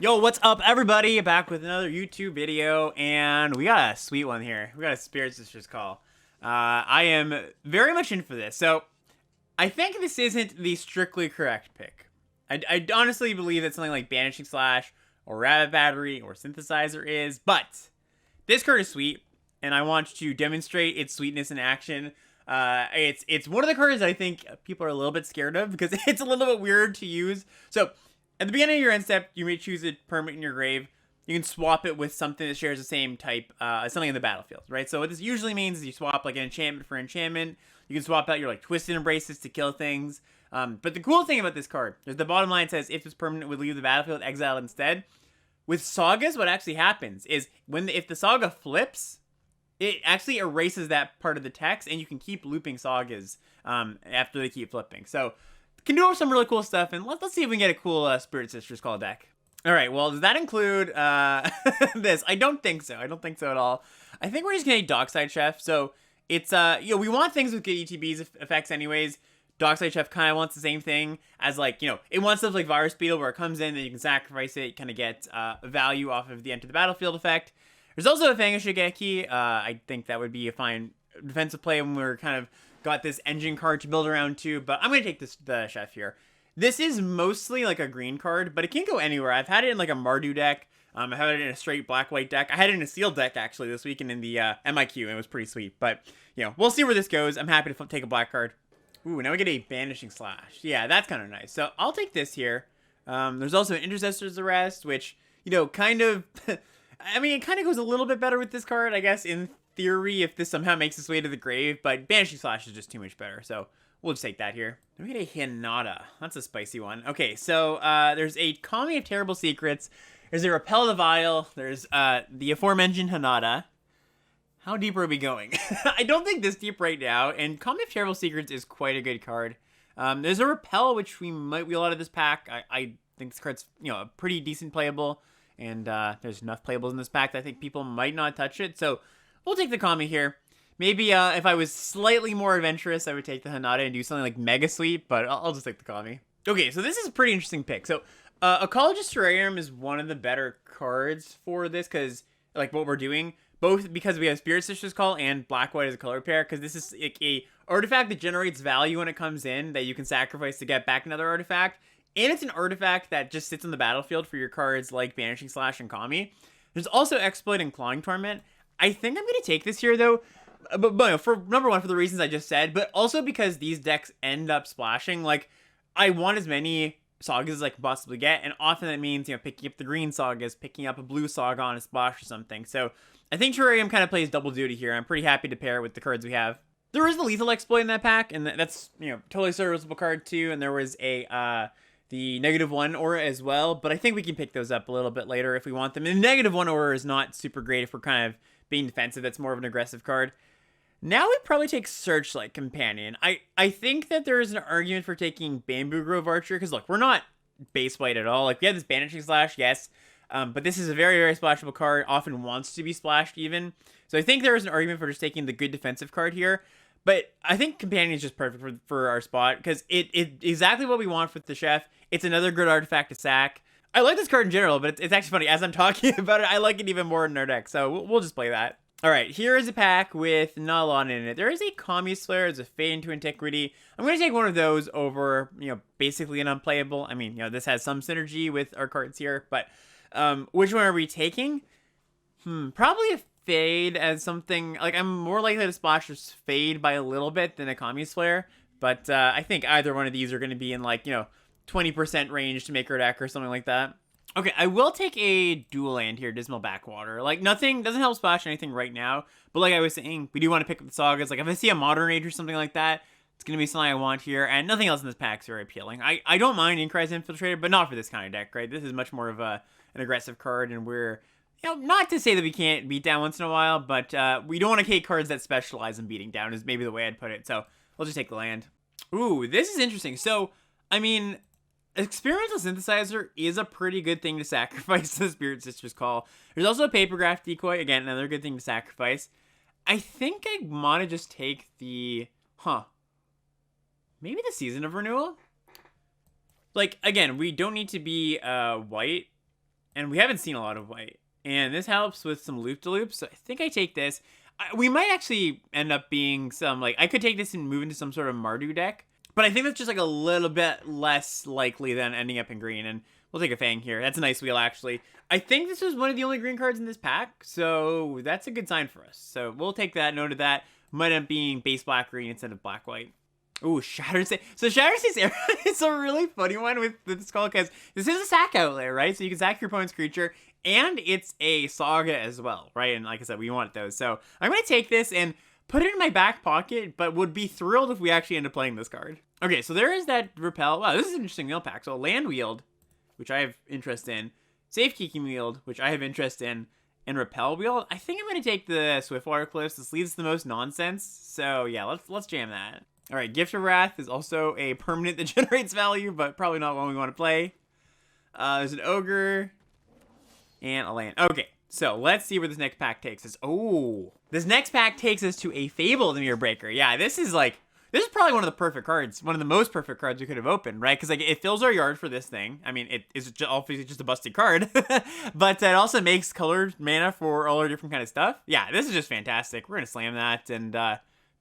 Yo, what's up, everybody? Back with another YouTube video, and we got a sweet one here. We got a Spirit Sisters call. I am very much in for this. So, I think this isn't the strictly correct pick. I honestly believe that something like Banishing Slash, or Rabbit Battery, or Synthesizer is, but this card is sweet, and I want to demonstrate its sweetness in action. It's one of the cards that I think people are a little bit scared of, because it's a little bit weird to use. So, at the beginning of your end step, you may choose a permanent in your grave. You can swap it with something that shares the same type, something in the battlefield, right? So what this usually means is you swap like an enchantment for enchantment. You can swap out your like Twisted Embraces to kill things. But the cool thing about this card is the bottom line says if this permanent would leave the battlefield, exile instead. With sagas, what actually happens is if the saga flips, it actually erases that part of the text, and you can keep looping sagas after they keep flipping. So can do some really cool stuff, and let's see if we can get a cool Spirit Sisters call deck. All right, well, does that include this? I don't think so. I don't think so at all. I think we're just gonna Dockside Chef. So it's we want things with good ETBs effects anyways. Dockside Chef kind of wants the same thing as it wants stuff like Virus Beetle where it comes in and you can sacrifice it, kind of get value off of the enter the battlefield effect. There's also a Fang of Shigeki. I think that would be a fine defensive play when we're kind of got this engine card to build around too, but I'm going to take the Chef here. This is mostly like a green card, but it can go anywhere. I've had it in like a Mardu deck. I've had it in a straight black-white deck. I had it in a sealed deck actually this weekend in the MIQ, and it was pretty sweet. But, we'll see where this goes. I'm happy to take a black card. Ooh, now we get a Banishing Slash. Yeah, that's kind of nice. So I'll take this here. There's also an Intercessor's Arrest, which, kind of... I mean, it kind of goes a little bit better with this card, I guess, in theory, if this somehow makes its way to the grave, but Banishing Slash is just too much better, so we'll just take that here. Then we get a Hinata. That's a spicy one. Okay, so there's a Kami of Terrible Secrets, there's a Repel the Vile, there's the aforementioned Hinata. How deep are we going? I don't think this deep right now, and Kami of Terrible Secrets is quite a good card. There's a Repel, which we might wheel out of this pack. I think this card's, pretty decent playable, and there's enough playables in this pack that I think people might not touch it, so we'll take the Kami here. Maybe if I was slightly more adventurous, I would take the Hinata and do something like Mega Sweep, but I'll just take the Kami. Okay, so this is a pretty interesting pick. So, Ecologist Terrarium is one of the better cards for this, because, like, what we're doing, both because we have Spirit Sisters Call and Black-White as a color pair, because this is like a artifact that generates value when it comes in, that you can sacrifice to get back another artifact, and it's an artifact that just sits on the battlefield for your cards like Banishing Slash and Kami. There's also Exploit and Clawing Torment. I think I'm going to take this here, though, but for number one, for the reasons I just said, but also because these decks end up splashing. Like, I want as many sagas as I can possibly get, and often that means, picking up the green sagas, picking up a blue saga on a splash or something. So I think Terrarium kind of plays double duty here. I'm pretty happy to pair it with the cards we have. There is the Lethal Exploit in that pack, and that's, totally serviceable card too, and there was a, the -1 aura as well, but I think we can pick those up a little bit later if we want them. And the -1 aura is not super great if we're kind of being defensive. That's more of an aggressive card. Now we'd probably take Searchlight Companion. I think that there is an argument for taking Bamboo Grove Archer, because look, we're not base white at all. Like, we have this Banishing Slash, yes, but this is a very, very splashable card, often wants to be splashed even. So I think there is an argument for just taking the good defensive card here. But I think Companion is just perfect for our spot, because it exactly what we want with the Chef. It's another good artifact to sack. I like this card in general, but it's actually funny. As I'm talking about it, I like it even more in our deck, so we'll just play that. All right, here is a pack with not a lot in it. There is a Kami Slayer, there's a Fade into Antiquity. I'm going to take one of those over, basically an unplayable. I mean, this has some synergy with our cards here, but which one are we taking? Probably a Fade as something, like, I'm more likely to splash just Fade by a little bit than a Kami Slayer, but I think either one of these are going to be in, like, 20% range to make our deck or something like that. Okay, I will take a dual land here, Dismal Backwater. Like, nothing, doesn't help splash anything right now, but like I was saying, we do want to pick up the sagas. Like, if I see a Modern Age or something like that, it's going to be something I want here, and nothing else in this pack is very appealing. I don't mind Inkrise Infiltrator, but not for this kind of deck, right? This is much more of an aggressive card, and we're, not to say that we can't beat down once in a while, but we don't want to take cards that specialize in beating down, is maybe the way I'd put it, so we'll just take the land. Ooh, this is interesting. So, I mean, Experimental Synthesizer is a pretty good thing to sacrifice the Spirit Sisters Call. There's also a Papergraph Decoy, again, another good thing to sacrifice. I think I want to just take the, maybe the Season of Renewal? Like, again, we don't need to be white. And we haven't seen a lot of white. And this helps with some loop-de-loops, so I think I take this. We might actually end up being some, like, I could take this and move into some sort of Mardu deck. But I think that's just, like, a little bit less likely than ending up in green. And we'll take a Fang here. That's a nice wheel, actually. I think this was one of the only green cards in this pack, so that's a good sign for us. So we'll take that, note of that. Might end up being base black-green instead of black-white. Ooh, Shattered State. So Shattered State's Era is a really funny one with this call, because this is a sack outlay, right? So you can sack your opponent's creature, and it's a Saga as well, right? And like I said, we want those. So I'm going to take this and put it in my back pocket, but would be thrilled if we actually end up playing this card. Okay, so there is that Repel. Wow, this is an interesting wheel pack. So Land Wield, which I have interest in. Safekeeping Wield, which I have interest in. And Repel Wield. I think I'm going to take the Swiftwater Cliffs. This leads the most nonsense. So yeah, let's jam that. All right, Gift of Wrath is also a permanent that generates value, but probably not one we want to play. There's an Ogre and a land. Okay, so let's see where this next pack takes us. Oh, this next pack takes us to a Fabled Mirror Breaker. Yeah, this is probably one of the perfect cards, one of the most perfect cards we could have opened, right? Because like it fills our yard for this thing. I mean, it is obviously just a busted card, but it also makes colored mana for all our different kind of stuff. Yeah, this is just fantastic. We're gonna slam that and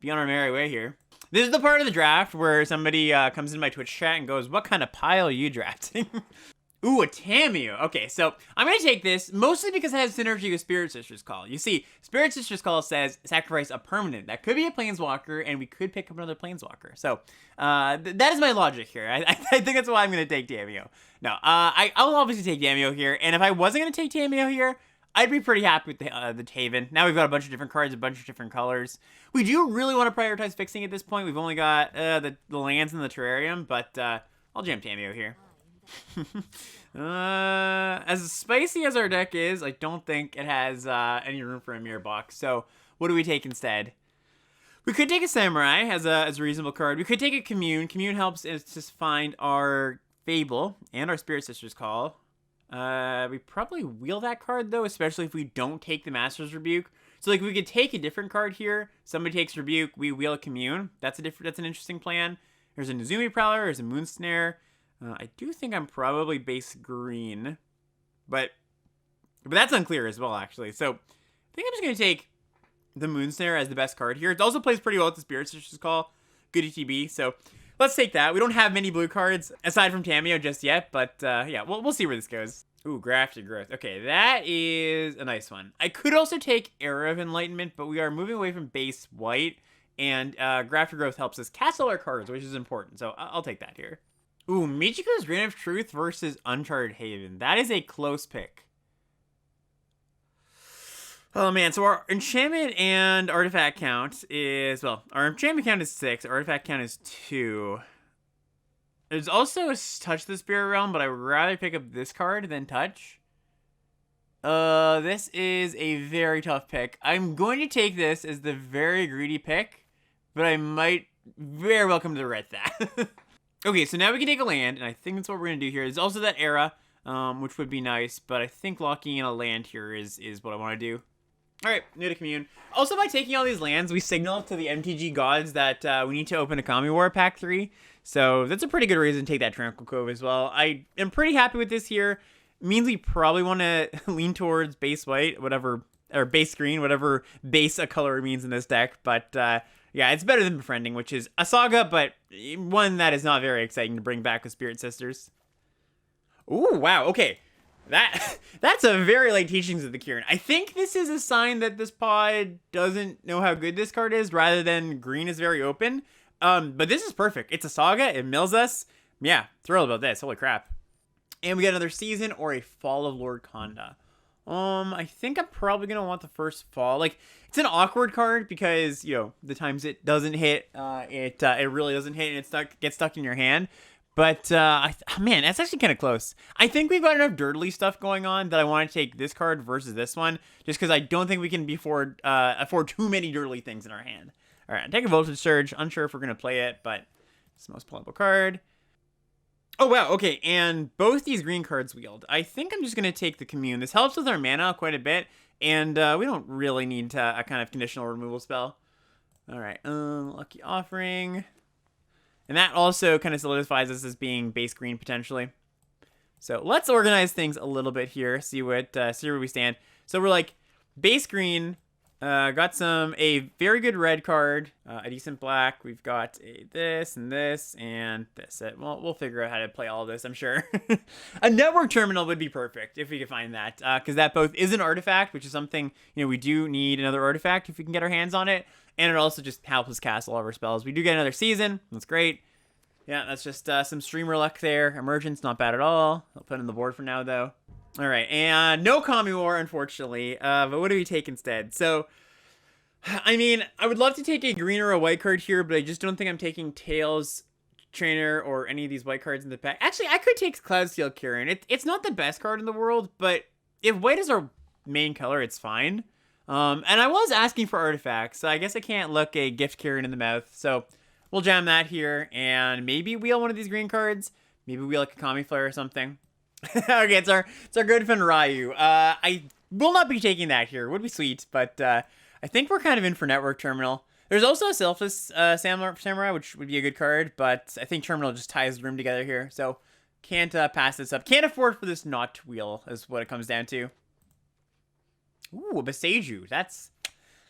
be on our merry way here. This is the part of the draft where somebody comes in my Twitch chat and goes, "What kind of pile are you drafting?" Ooh, a Tamiyo. Okay, so I'm going to take this mostly because it has synergy with Spirit Sister's Call. You see, Spirit Sister's Call says sacrifice a permanent. That could be a Planeswalker, and we could pick up another Planeswalker. So that is my logic here. I think that's why I'm going to take Tamiyo. No, I'll obviously take Tamiyo here, and if I wasn't going to take Tamiyo here, I'd be pretty happy with the Taven. Now we've got a bunch of different cards, a bunch of different colors. We do really want to prioritize fixing at this point. We've only got the lands in the Terrarium, but I'll jam Tamiyo here. As spicy as our deck is, I don't think it has any room for a mirror box. So what do we take instead? We could take a Samurai as a reasonable card. We could take a Commune. Commune helps us to find our Fable and our Spirit Sister's Call. We probably wheel that card though, especially if we don't take the Master's Rebuke. So like we could take a different card here. Somebody takes Rebuke, we wheel a Commune. That's an interesting plan. There's a Nezumi Prowler, there's a Moon Snare. I do think I'm probably base green, but that's unclear as well, actually. So I think I'm just going to take the Moon Snare as the best card here. It also plays pretty well with the Spirit Sister's Call. Good ETB, so let's take that. We don't have many blue cards, aside from Tamiyo, just yet, but yeah, we'll see where this goes. Ooh, Grafted Growth. Okay, that is a nice one. I could also take Era of Enlightenment, but we are moving away from base white, and Grafted Growth helps us cast all our cards, which is important, so I'll take that here. Ooh, Michiko's Reign of Truth versus Uncharted Haven. That is a close pick. Oh man, so our enchantment and artifact count is, well, our enchantment count is 6, our artifact count is 2. There's also a Touch the Spirit Realm, but I would rather pick up this card than Touch. This is a very tough pick. I'm going to take this as the very greedy pick, but I might very well come to regret that. Okay, so now we can take a land, and I think that's what we're going to do here. There's also that Era, which would be nice, but I think locking in a land here is what I want to do. All right, new to Commune. Also, by taking all these lands, we signal to the MTG gods that we need to open a Kamigawa Pack 3, so that's a pretty good reason to take that Tranquil Cove as well. I am pretty happy with this here. It means we probably want to lean towards base white, whatever, or base green, whatever base a color means in this deck, but yeah, it's better than Befriending, which is a Saga, but one that is not very exciting to bring back with Spirit Sisters. Ooh, wow, okay. That's a very late Teachings of the Kieran. I think this is a sign that this pod doesn't know how good this card is, rather than green is very open. But this is perfect. It's a Saga, it mills us. Yeah, thrilled about this, holy crap. And we got another Season or a Fall of Lord Konda. I think I'm probably going to want the first Fall. Like, it's an awkward card because, you know, the times it doesn't hit, it really doesn't hit and it gets stuck in your hand. But, man, that's actually kind of close. I think we've got enough dirtly stuff going on that I want to take this card versus this one, just because I don't think we can afford too many dirtly things in our hand. All right, take a Voltage Surge. Unsure if we're going to play it, but it's the most playable card. Oh, wow, okay, and both these green cards wheeled. I think I'm just going to take the Commune. This helps with our mana quite a bit, and we don't really need a kind of conditional removal spell. All right, Lucky Offering. And that also kind of solidifies us as being base green, potentially. So let's organize things a little bit here. See where we stand. So we're like base green. Got a very good red card, a decent black. We've got this and this and this. Well, we'll figure out how to play all of this, I'm sure. A network terminal would be perfect if we could find that, because that both is an artifact, which is something, we do need another artifact if we can get our hands on it, and it also just helps us cast all of our spells. We do get another season. That's great. Yeah, that's just some streamer luck there. Emergence, not bad at all. I'll put it on the board for now, though. All right, and no Kami War, unfortunately. But what do we take instead? So, I mean, I would love to take a green or a white card here, but I just don't think I'm taking Tails, Trainer, or any of these white cards in the pack. Actually, I could take Cloudsteel Kieran. It's not the best card in the world, but if white is our main color, it's fine. And I was asking for artifacts, so I guess I can't look a Gift Kieran in the mouth. So we'll jam that here, and maybe wheel one of these green cards. Maybe wheel like a Kami Flare or something. Okay, it's our good friend Ryu. I will not be taking that here. Would be sweet, but I think we're kind of in for Network Terminal. There's also a Selfless Samurai, which would be a good card, but I think Terminal just ties the room together here, so can't pass this up. Can't afford for this not to wheel, is what it comes down to. Ooh, a Beseiju. That's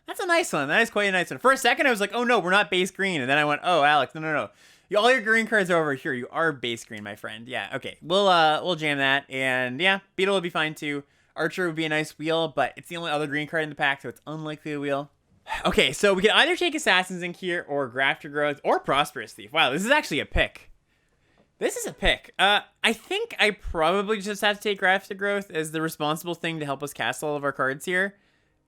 a nice one. That is quite a nice one. For a second, I was like, oh no, we're not base green, and then I went, oh, Alex, no. All your green cards are over here. You are base green, my friend. Yeah, okay. We'll jam that. And yeah, Beetle would be fine too. Archer would be a nice wheel, but it's the only other green card in the pack, so it's unlikely to wheel. Okay, so we can either take Assassin's Ink here, or Grafter Growth, or Prosperous Thief. Wow, this is actually a pick. This is a pick. I think I probably just have to take Grafter Growth as the responsible thing to help us cast all of our cards here.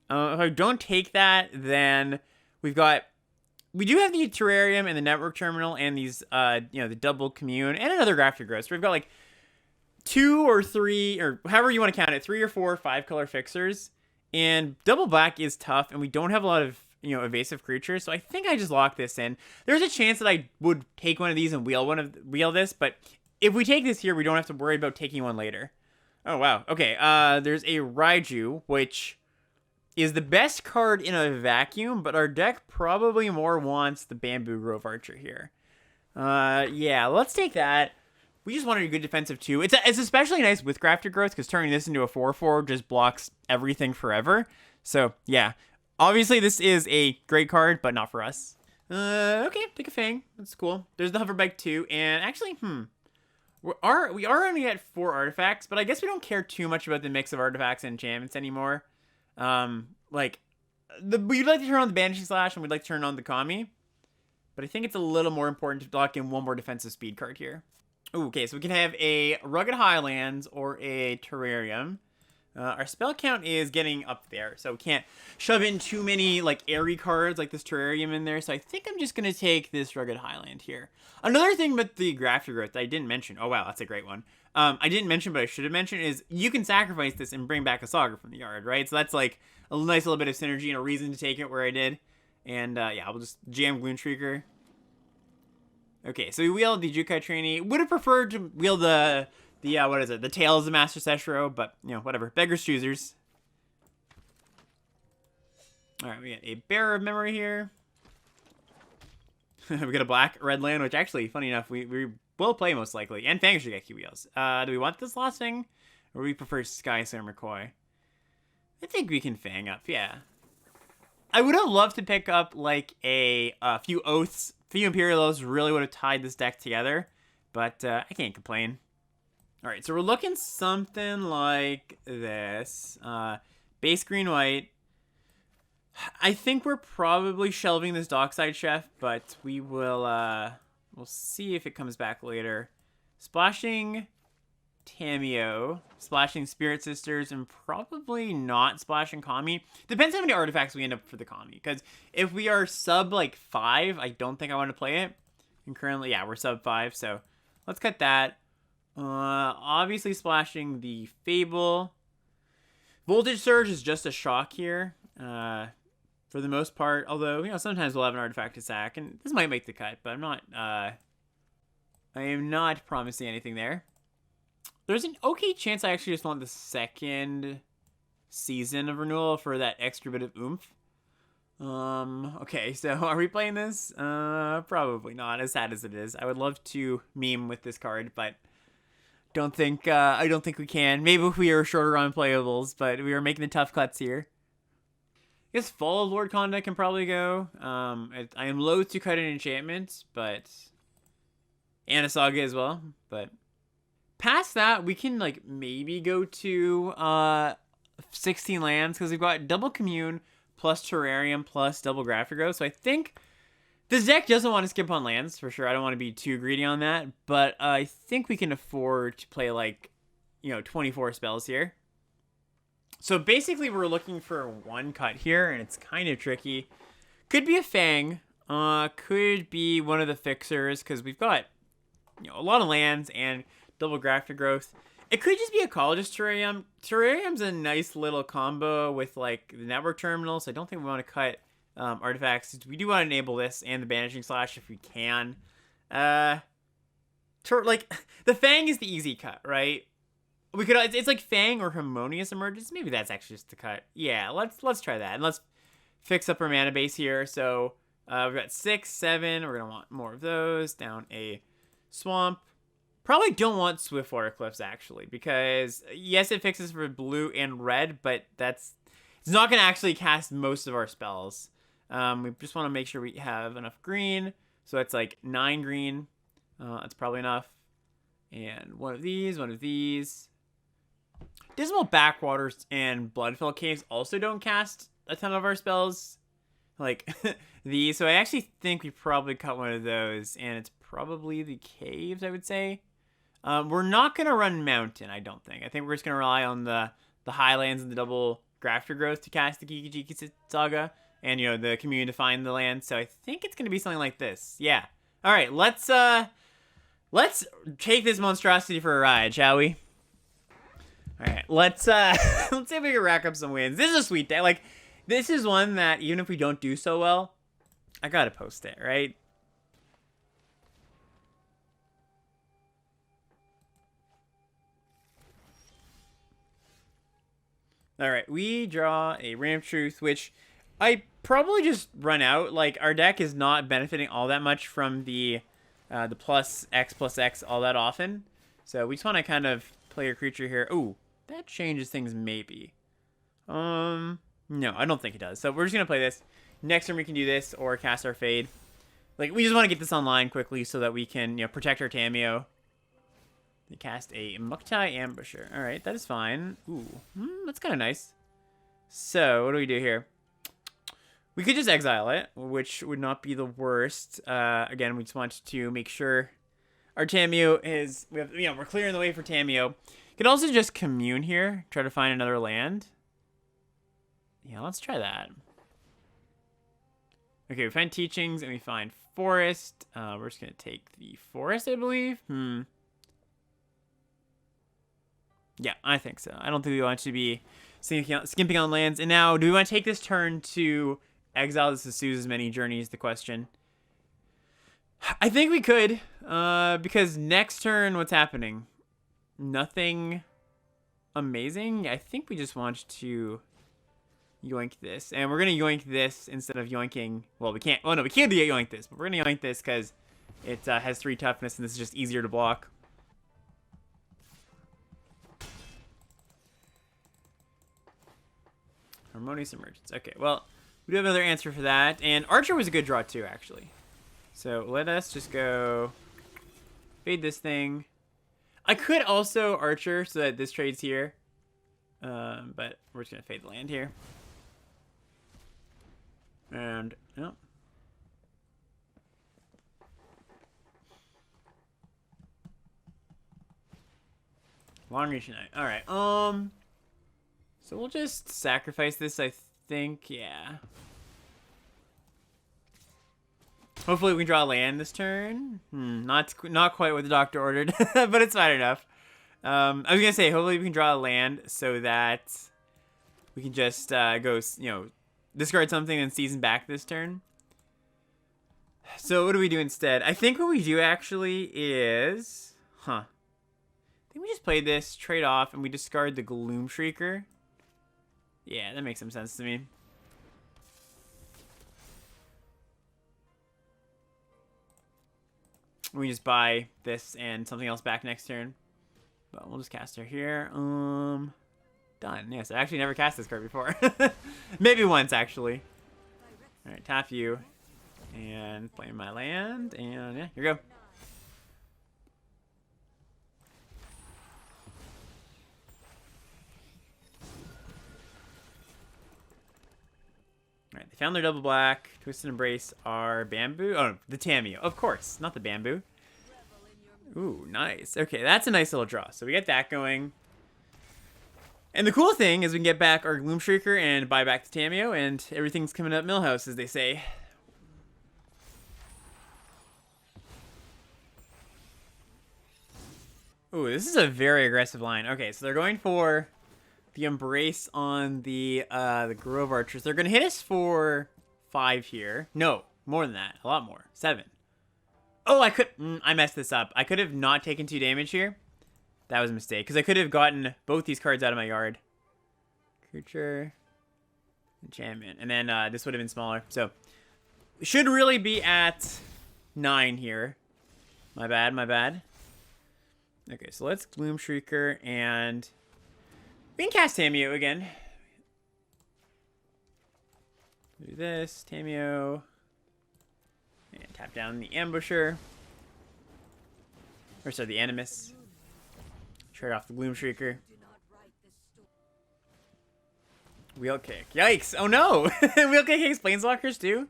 If I don't take that, then we do have the Terrarium and the Network Terminal and these, the double Commune and another Grafter Growth. So we've got like 2 or 3, or however you want to count it, 3 or 4 5-color fixers. And double black is tough, and we don't have a lot of, evasive creatures. So I think I just lock this in. There's a chance that I would take one of these and wheel this, but if we take this here, we don't have to worry about taking one later. Oh, wow. Okay, there's a Raiju, which is the best card in a vacuum, but our deck probably more wants the Bamboo Grove Archer here. Yeah, let's take that. We just wanted a good defensive too. It's especially nice with Grafter Growth, because turning this into a 4/4 just blocks everything forever. So, yeah. Obviously, this is a great card, but not for us. Okay, take a Fang. That's cool. There's the Hoverbike too, and actually, we are only at 4 artifacts, but I guess we don't care too much about the mix of artifacts and enchantments anymore. We'd like to turn on the Banishing Slash, and we'd like to turn on the Kami, but I think it's a little more important to lock in one more defensive speed card here. Ooh, okay, so we can have a Rugged Highlands or a Terrarium. Our spell count is getting up there, so we can't shove in too many airy cards like this Terrarium in there, so I think I'm just gonna take this Rugged Highland here. Another thing with the Grafter Growth that I didn't mention, oh wow, that's a great one. I didn't mention, but I should have mentioned, is you can sacrifice this and bring back a Saga from the yard, right? So that's like a nice little bit of synergy and a reason to take it where I did. And yeah, we'll just jam Gloomshrieker. Okay, so we wheeled the Jukai Trainee. Would have preferred to wheel the Tails of Master Seshiro, but, whatever. Beggars choosers. Alright, we got a Bearer of Memory here. We got a black red land, which actually, funny enough, we will play most likely. And Fang should get wheels. Do we want this last thing? Or do we prefer Sky Sailor McCoy? I think we can Fang up, yeah. I would have loved to pick up a few Oaths. A few Imperial Oaths really would have tied this deck together. But I can't complain. Alright, so we're looking something like this. Base green-white. I think we're probably shelving this Dockside Chef, but we will, we'll see if it comes back later. Splashing Tamio, splashing Spirit Sisters, and probably not splashing Kami. Depends how many artifacts we end up for the Kami, because if we are sub, 5, I don't think I want to play it. And currently, yeah, we're sub 5, so let's cut that. Obviously splashing the Fable. Voltage Surge is just a shock here, for the most part, although, sometimes we'll have an artifact to sack, and this might make the cut, but I am not promising anything there. There's an okay chance I actually just want the second season of Renewal for that extra bit of oomph. Okay, so are we playing this? Probably not, as sad as it is. I would love to meme with this card, but I don't think we can. Maybe if we are shorter on playables, but we are making the tough cuts here. I guess Fall of Lord Conda can probably go. I am loath to cut an enchantment, but and a saga as well. But past that, we can like maybe go to 16 lands because we've got double commune plus terrarium plus double graphic growth. So I think this deck doesn't want to skip on lands for sure. I don't want to be too greedy on that, but I think we can afford to play like 24 spells here. So basically, we're looking for one cut here, and it's kind of tricky. Could be a Fang. Could be one of the fixers because we've got a lot of lands and double graphic growth. It could just be a College's Terrarium. Terrarium's a nice little combo with like the network terminal, so I don't think we want to cut artifacts. We do want to enable this and the Banishing Slash if we can. Like the Fang is the easy cut, right? We could it's like Fang or Harmonious Emergence. Maybe that's actually just the cut. Yeah, let's try that. And let's fix up our mana base here. So we've got 6, 7. We're gonna want more of those. Down a swamp. Probably don't want Swiftwater Cliffs actually, because yes, it fixes for blue and red, but it's not gonna actually cast most of our spells. We just want to make sure we have enough green. So it's like 9 green. That's probably enough. And one of these. Dismal Backwaters and Bloodfell Caves also don't cast a ton of our spells. Like these. So I actually think we probably cut one of those. And it's probably the caves, I would say. We're not going to run Mountain, I don't think. I think we're just going to rely on the Highlands and the double Grafter Growth to cast the Kiki-Jiki Saga. And, the community to find the land. So I think it's going to be something like this. Yeah. All right, let's take this monstrosity for a ride, shall we? All right, let's see if we can rack up some wins. This is a sweet day. Like, this is one that even if we don't do so well, I gotta post it, right? All right, we draw a Ram of Truth, which I probably just run out. Like, our deck is not benefiting all that much from the plus X all that often. So we just want to kind of play a creature here. Ooh, that changes things maybe. No, I don't think it does. So we're just going to play this. Next turn we can do this or cast our Fade. Like, we just want to get this online quickly so that we can, protect our Tameo. They cast a Muktai Ambusher. All right, that is fine. Ooh, that's kind of nice. So what do we do here? We could just exile it, which would not be the worst. Again, we just want to make sure our Tameo is... we're clearing the way for Tameo. Could also just commune here. Try to find another land. Yeah, let's try that. Okay, we find Teachings and we find Forest. We're just going to take the Forest, I believe. Yeah, I think so. I don't think we want to be skimping on lands. And now, do we want to take this turn to... exile the Sasu's many journeys, the question. I think we could, because next turn, what's happening? Nothing amazing. I think we just want to yoink this, and we're gonna yoink this instead of yoinking. Well, we can't. Oh no, we can't yoink this, but we're gonna yoink this because it has 3 toughness, and this is just easier to block. Harmonious Emergence. Okay, well. We do have another answer for that. And Archer was a good draw too, actually. So let us just go fade this thing. I could also Archer so that this trades here. But we're just going to fade the land here. And, no. Long Reach Night. Alright, so we'll just sacrifice this, I think, yeah. Hopefully we can draw land this turn. Not quite what the doctor ordered, but it's fine enough. I was gonna say hopefully we can draw a land so that we can just go, discard something and season back this turn. So what do we do instead? I think what we do actually is, I think we just play this, trade off, and we discard the Gloom Shrieker. Yeah, that makes some sense to me. We just buy this and something else back next turn. But we'll just cast her here. Done. Yes, I actually never cast this card before. Maybe once, actually. Alright, tap you. And play my land. And yeah, here we go. Alright, they found their double black. Twisted Embrace our bamboo. Oh, the Tameo. Of course, not the bamboo. Ooh, nice. Okay, that's a nice little draw. So we get that going. And the cool thing is we can get back our Gloomshrieker and buy back the Tameo, and everything's coming up Millhouse, as they say. Ooh, this is a very aggressive line. Okay, so they're going for the Embrace on the Grove Archers. They're going to hit us for 5 here. No, more than that. A lot more. 7. Oh, I messed this up. I could have not taken 2 damage here. That was a mistake, because I could have gotten both these cards out of my yard. Creature. Enchantment. And then this would have been smaller. So, we should really be at 9 here. My bad, my bad. Okay, so let's Gloomshrieker, and we can cast Tameo again. Do this, Tameo. And tap down the Ambusher. Or sorry, the Animus. Trade off the Gloomshrieker. Wheel Kick. Yikes! Oh no! Wheel Kick hits Planeswalkers too?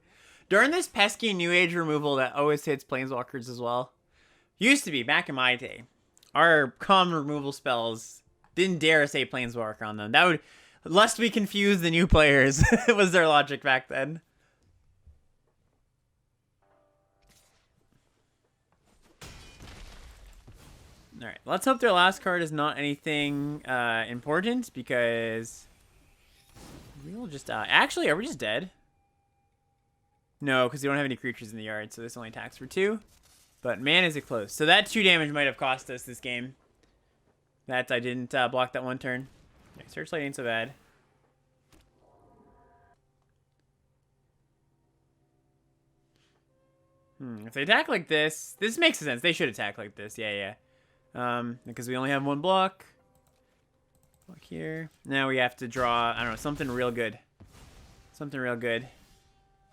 During this pesky New Age removal that always hits Planeswalkers as well. Used to be, back in my day. Our common removal spells didn't dare say Planeswalker on them. That would, lest we confuse the new players, was their logic back then. Alright, let's hope their last card is not anything important, because we'll just... actually, are we just dead? No, because we don't have any creatures in the yard, so this only attacks for 2. But man, is it close. So that 2 damage might have cost us this game. That I didn't block that 1 turn. Okay, Searchlight ain't so bad. If they attack like this makes sense. They should attack like this. Yeah, yeah. Because we only have 1 block. Block here. Now we have to draw, I don't know, something real good. Something real good.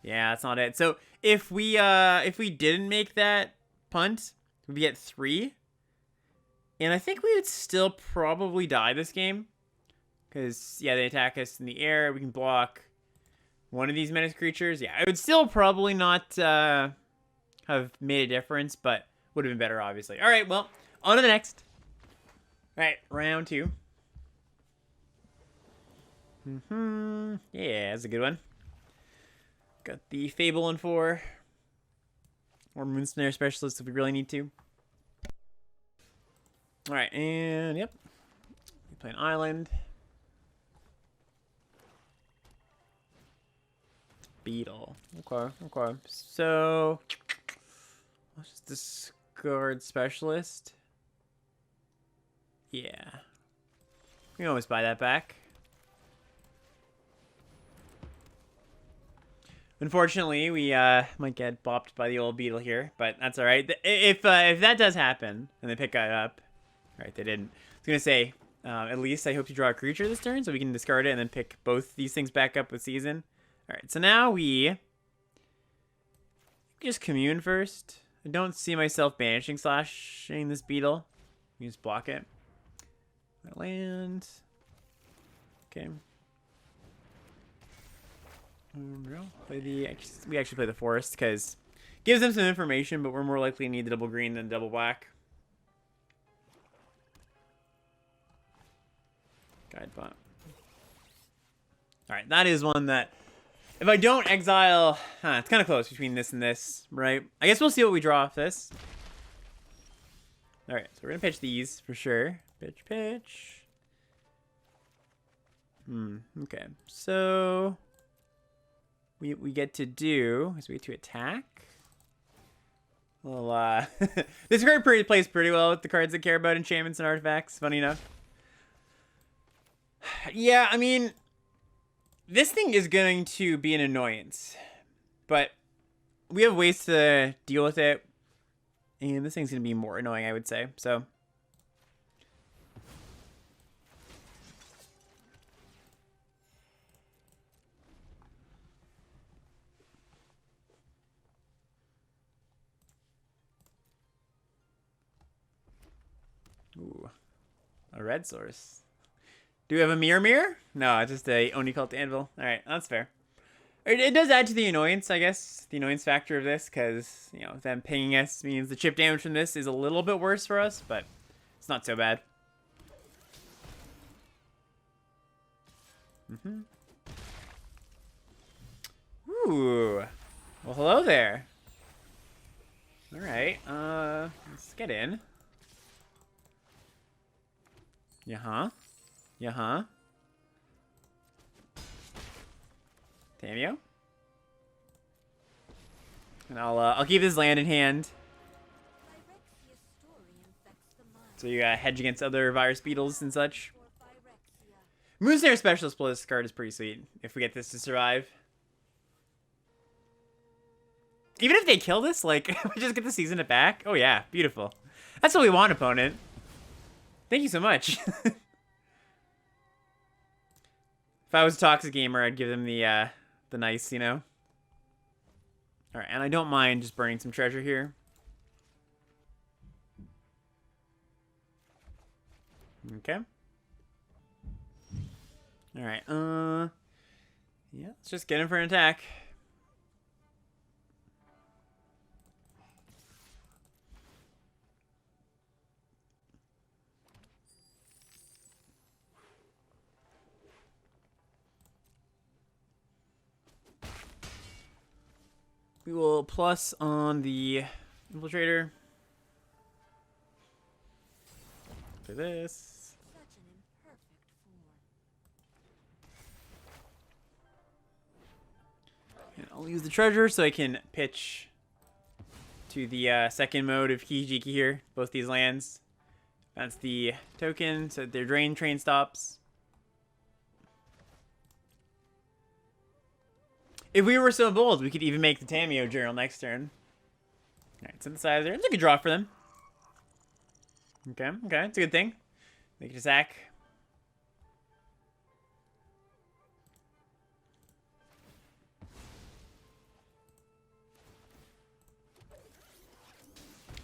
Yeah, that's not it. So if we didn't make that punt, we'd be at 3. And I think we would still probably die this game. Because, yeah, they attack us in the air. We can block one of these menace creatures. Yeah, it would still probably not have made a difference, but would have been better, obviously. All right, well, on to the next. All right, round 2. Yeah, that's a good one. Got the Fable in 4. Or Moonsnare Specialist if we really need to. Alright, and yep. We play an island. Beetle. Okay, okay. So, let's just discard Specialist. Yeah. We can always buy that back. Unfortunately, we might get bopped by the old beetle here, but that's all right. If that does happen and they pick it up, all right, they didn't. I was gonna say, at least I hope you draw a creature this turn so we can discard it and then pick both these things back up with Season. All right, so now we just commune first. I don't see myself banishing slashing this beetle. You just block it. My land. Okay. We actually play the forest because it gives them some information, but we're more likely to need the double green than double black. Guide bot. Alright, that is one that if I don't exile, it's kind of close between this and this, right? I guess we'll see what we draw off this. Alright, so we're gonna pitch these for sure. Pitch. Okay. So we get to do is we get to attack. Well, this card plays pretty well with the cards that care about enchantments and artifacts, funny enough. Yeah, I mean, this thing is going to be an annoyance, but we have ways to deal with it, and this thing's going to be more annoying, I would say. So, A red source. Do we have a mirror? No, it's just a Oni Cult Anvil. Alright, that's fair. It does add to the annoyance, I guess. The annoyance factor of this, because, you know, them pinging us means the chip damage from this is a little bit worse for us, but it's not so bad. Ooh. Well, hello there. Alright, let's get in. Yeah-huh. Yeah-huh. Tamio. And I'll keep this land in hand. So you got hedge against other virus beetles and such. Moonsnare Specialist plus card is pretty sweet if we get this to survive. Even if they kill this, like, we just get to season it back. Oh yeah, beautiful. That's what we want, opponent. Thank you so much. If I was a toxic gamer, I'd give them the nice, you know. All right, and I don't mind just burning some treasure here. Okay. All right. Yeah, let's just get him for an attack. We will plus on the infiltrator for this. And I'll use the treasure so I can pitch to the second mode of Kijiki here, both these lands. That's the token, so their drain train stops. If we were so bold, we could even make the Tamio Journal next turn. Alright, synthesizer. It's a good draw for them. Okay, okay, it's a good thing. Make it a sack.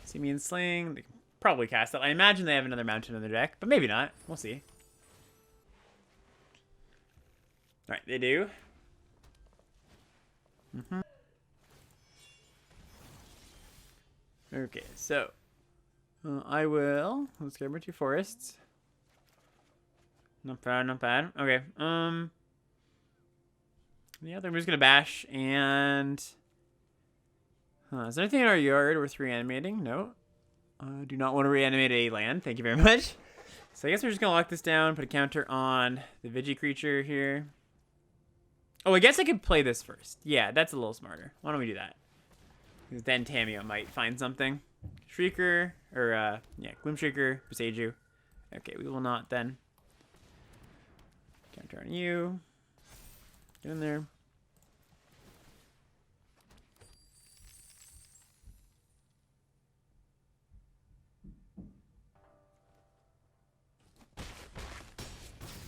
See me in Sling. They can probably cast that. I imagine they have another mountain in their deck, but maybe not. We'll see. Alright, they do. Okay, so I will. Let's get rid of 2 forests. Not bad, not bad. Okay. Yeah, they're just gonna bash and. Is there anything in our yard worth reanimating? No. Do not want to reanimate a land. Thank you very much. So I guess we're just gonna lock this down. Put a counter on the Vigi creature here. Oh, I guess I could play this first. Yeah, that's a little smarter. Why don't we do that? Because then Tamio might find something. Shrieker, or, yeah, Gloom Shrieker, Beseiju. Okay, we will not then. Counter on you. Get in there.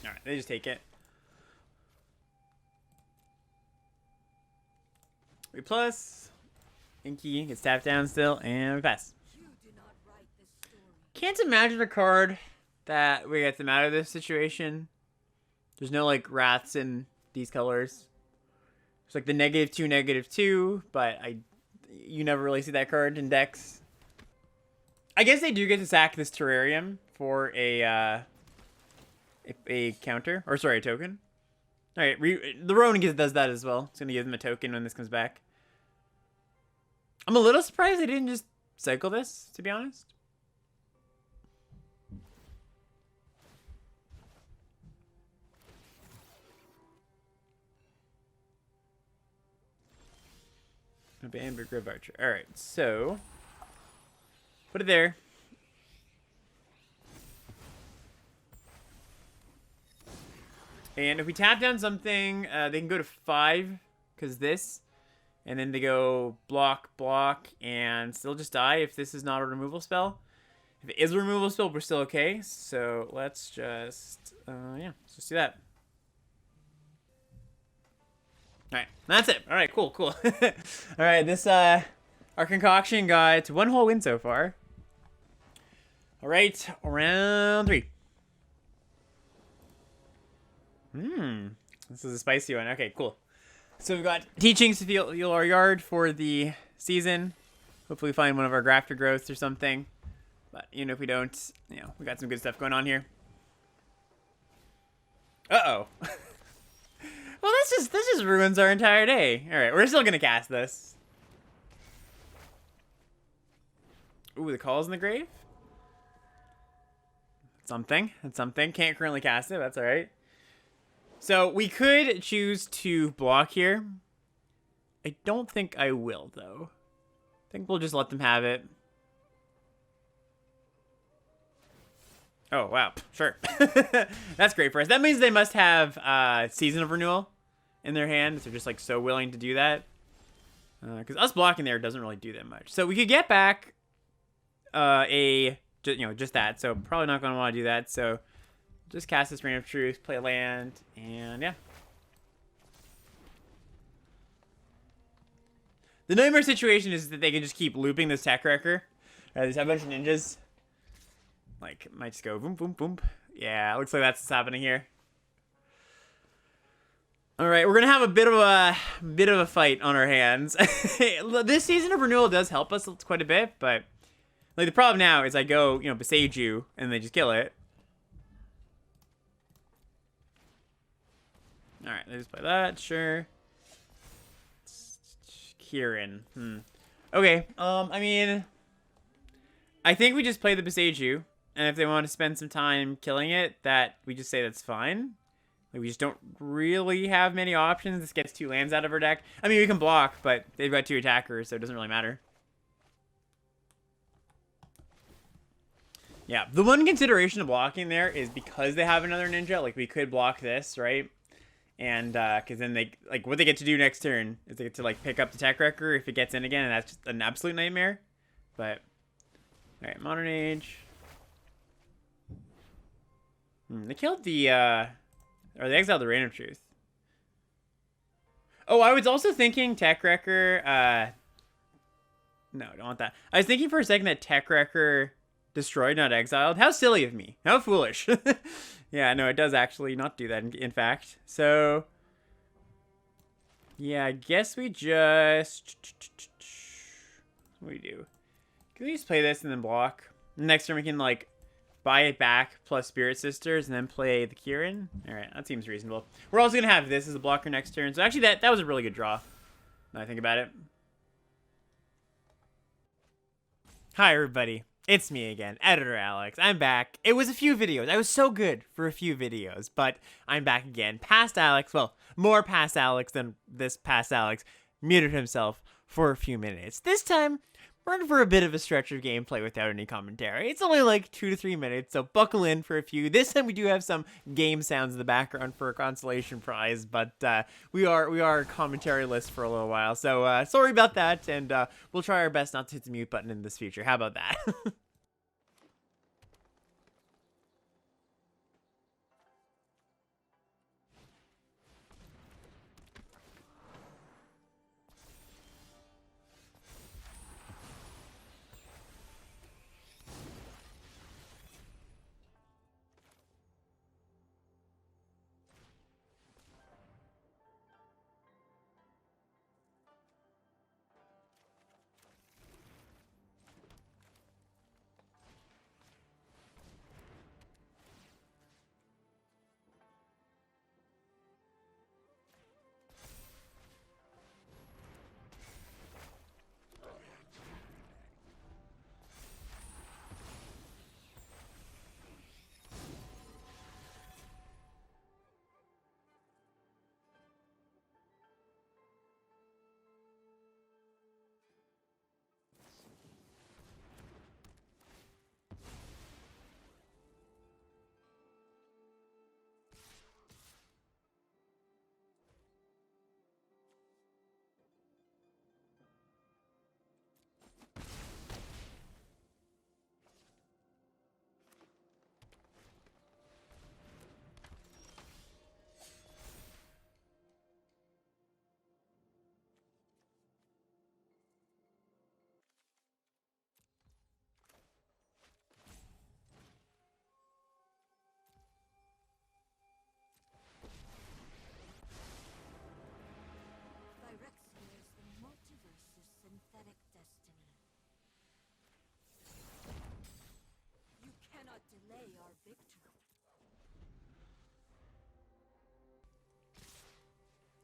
Alright, they just take it. We plus. Inky gets tapped down still, and we pass. Can't imagine a card that we get them out of this situation. There's no, like, wraths in these colors. It's like the -2/-2, but you never really see that card in decks. I guess they do get to sack this terrarium for a counter, or sorry, a token. All right, the Ronin does that as well. It's gonna give them a token when this comes back. I'm a little surprised they didn't just cycle this, to be honest. Bamber Grove Archer. Alright, so put it there. And if we tap down something, they can go to 5, because this. And then they go block, block, and still just die if this is not a removal spell. If it is a removal spell, we're still okay. So let's just, yeah, let's just do that. Alright, that's it. Alright, cool, cool. Alright, this, our concoction got 1 whole win so far. Alright, round 3. This is a spicy one. Okay, cool. So we've got teachings to heal our yard for the season. Hopefully find one of our grafter growths or something. But even if we don't, we got some good stuff going on here. Uh-oh. Well, this just ruins our entire day. All right, we're still gonna cast this. Ooh, the call's in the grave. Something. That's something. Can't currently cast it. That's all right. So we could choose to block here. I don't think I will, though. I think we'll just let them have it. Oh, wow. Sure. That's great for us. That means they must have Season of Renewal in their hand. If they're just, like, so willing to do that. Because us blocking there doesn't really do that much. So we could get back just that. So probably not going to want to do that. So just cast this Rain of Truth, play a land, and yeah. The nightmare situation is that they can just keep looping this Tech Wrecker. There's a bunch of ninjas. Like, might just go boom, boom, boom. Yeah, looks like that's what's happening here. All right, we're gonna have a bit of a fight on our hands. This Season of Renewal does help us quite a bit, but like the problem now is I go, Besage you, and they just kill it. All right, let's play that. Sure. Kieran. Okay. I mean, I think we just play the Besage you, and if they want to spend some time killing it, that we just say that's fine. Like, we just don't really have many options. This gets 2 lands out of our deck. I mean, we can block, but they've got 2 attackers, so it doesn't really matter. Yeah, the one consideration of blocking there is because they have another ninja. Like, we could block this, right? And because then they, like, what they get to do next turn is they get to, like, pick up the Tech Wrecker if it gets in again, and that's just an absolute nightmare. But, all right, Modern Age. They killed the, or they exiled the Rain of Truth. Oh, I was also thinking Tech Wrecker, no, don't want that. I was thinking for a second that Tech Wrecker destroyed, not exiled. How silly of me. How foolish. Yeah, no, it does actually not do that, in fact. So, yeah, I guess we just... What do we do? Can we just play this and then block? Next turn we can, like, buy it back plus Spirit Sisters and then play the Kieran. Alright, that seems reasonable. We're also going to have this as a blocker next turn. So actually, that was a really good draw, now I think about it. Hi, everybody. It's me again, Editor Alex. I'm back. It was a few videos. I was so good for a few videos, but I'm back again. Past Alex, well, more past Alex than this past Alex, muted himself for a few minutes. This time, we're in for a bit of a stretch of gameplay without any commentary. It's only like 2 to 3 minutes, so buckle in for a few. This time we do have some game sounds in the background for a consolation prize, but we are commentary-less for a little while, so sorry about that, and we'll try our best not to hit the mute button in this future. How about that?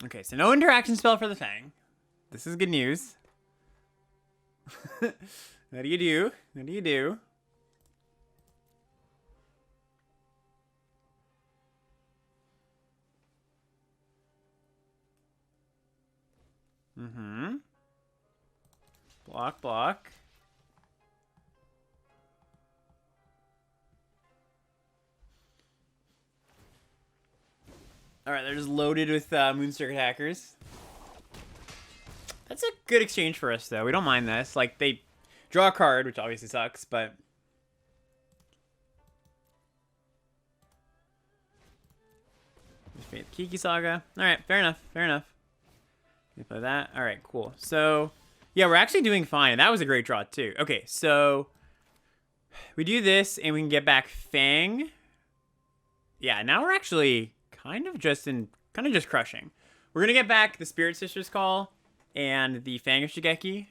Okay, so no interaction spell for the Fang. This is good news. What do you do? What do you do? Mm-hmm. Block, block. Alright, they're just loaded with Moonstruck hackers. That's a good exchange for us, though. We don't mind this. Like, they draw a card, which obviously sucks, but... Just made the Kiki Saga. Alright, fair enough, fair enough. You play that. Alright, cool. So, yeah, we're actually doing fine. That was a great draw, too. Okay, so... We do this, and we can get back Fang. Yeah, now we're actually kind of just crushing. We're gonna get back the Spirit Sister's Call and the Fang of Shigeki.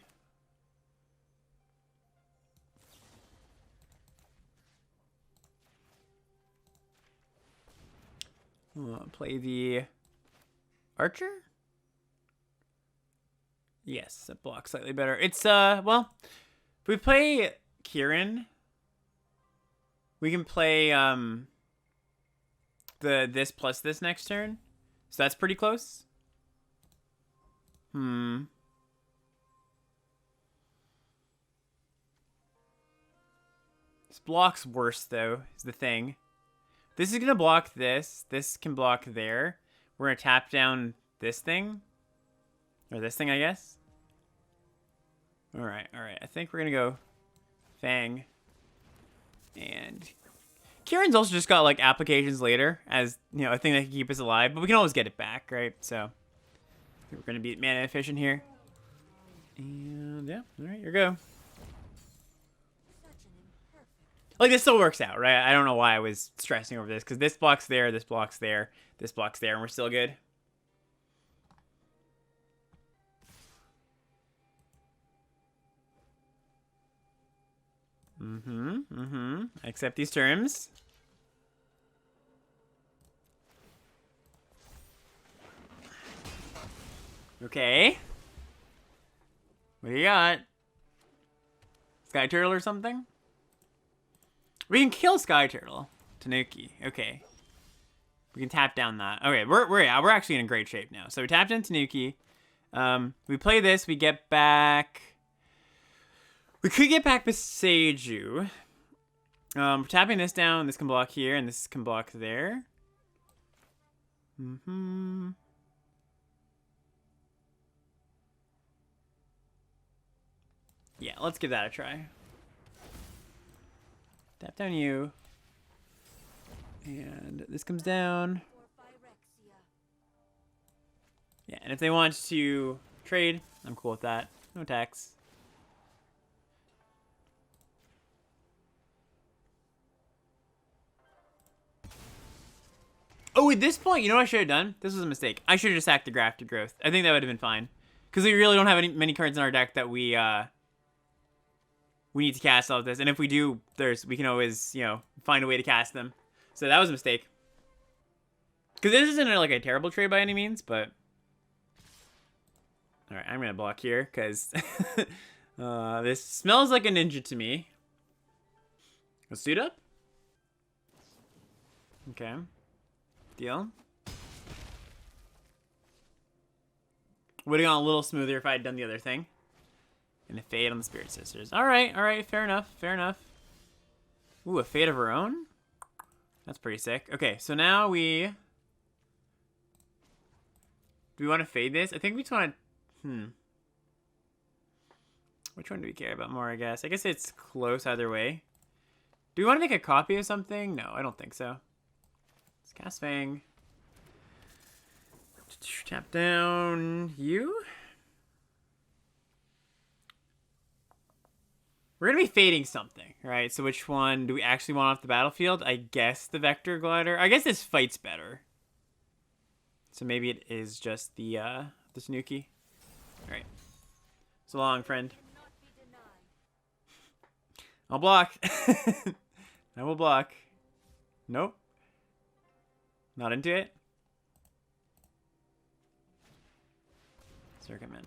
Play the Archer? Yes, that blocks slightly better. It's, well, if we play Kieran, we can play, this plus this next turn. So that's pretty close. This block's worse, though, is the thing. This is going to block this. This can block there. We're going to tap down this thing. Or this thing, I guess. Alright, alright. I think we're going to go Fang. And Kieran's also just got, like, applications later as, you know, a thing that can keep us alive. But we can always get it back, right? So, we're going to be mana efficient here. And, yeah. Alright, here we go. Like, this still works out, right? I don't know why I was stressing over this. Because this block's there, this block's there, this block's there, and we're still good. I accept these terms. Okay. What do you got? Sky Turtle or something? We can kill Sky Turtle. Tanuki. Okay. We can tap down that. Okay, we're actually in great shape now. So we tapped in Tanuki. We play this, we get back. We could get back Beseiju. We're tapping this down. This can block here, and this can block there. Yeah, let's give that a try. Tap down you. And this comes down. Yeah, and if they want to trade, I'm cool with that. No tax. Oh, at this point, you know what I should have done? This was a mistake. I should have just sacked the Grafted Growth. I think that would have been fine. Because we really don't have many cards in our deck that we need to cast all of this. And if we do, we can always, you know, find a way to cast them. So that was a mistake. Because this isn't like a terrible trade by any means, but... Alright, I'm going to block here, because this smells like a ninja to me. Let's suit up. Okay. Deal. Would have gone a little smoother if I had done the other thing. And a Fade on the Spirit Sisters. Alright, fair enough, fair enough. Ooh, a Fade of her own? That's pretty sick. Okay, so now we... Do we want to Fade this? I think we just want to... Which one do we care about more, I guess? I guess it's close either way. Do we want to make a copy of something? No, I don't think so. Let's cast Fang. Tap down you. We're going to be fading something, right? So which one do we actually want off the battlefield? I guess the Vector Glider. I guess this fight's better. So maybe it is just the Tanuki. All right. So long, friend. I'll block. I will block. Nope. Not into it. Circuitman.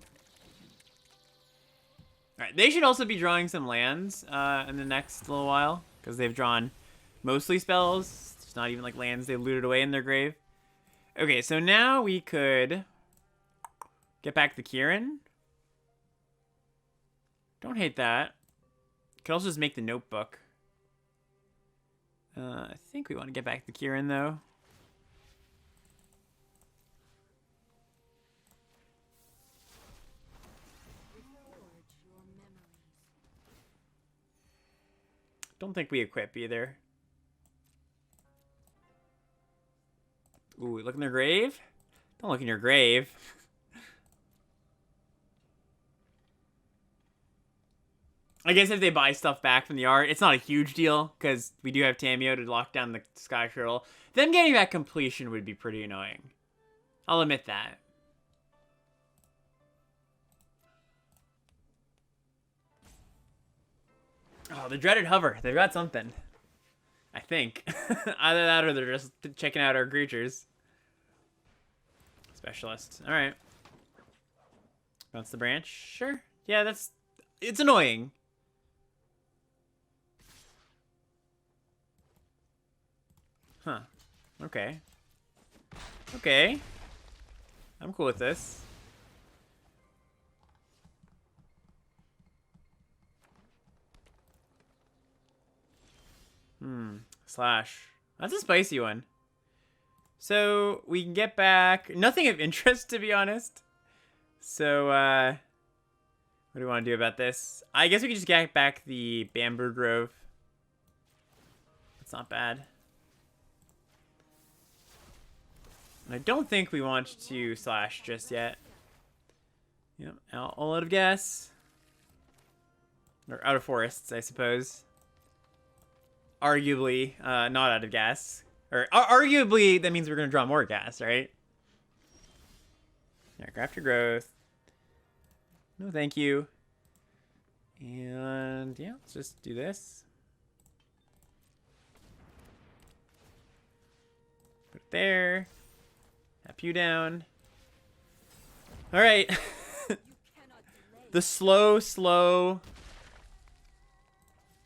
Alright, they should also be drawing some lands in the next little while, because they've drawn mostly spells. It's not even like lands they looted away in their grave. Okay, so now we could get back the Kieran. Don't hate that. Could also just make the notebook. I think we want to get back the Kieran, though. Don't think we equip either. Ooh, look in their grave? Don't look in your grave. I guess if they buy stuff back from the art, it's not a huge deal, because we do have Tamio to lock down the Sky Turtle. Them getting back completion would be pretty annoying. I'll admit that. Oh, the dreaded hover. They've got something. I think. Either that or they're just checking out our creatures. Specialist. Alright. Bounce the branch. Sure. Yeah, that's... It's annoying. Huh. Okay. Okay. I'm cool with this. Slash. That's a spicy one. So, we can get back... Nothing of interest, to be honest. So, what do we want to do about this? I guess we could just get back the Bamboo Grove. That's not bad. And I don't think we want to slash just yet. Yep, all out of gas. Or out of forests, I suppose. Arguably, not out of gas. Or, arguably, that means we're going to draw more gas, right? Yeah, craft your growth. No, thank you. And, yeah, let's just do this. Put it there. Tap you down. Alright. The slow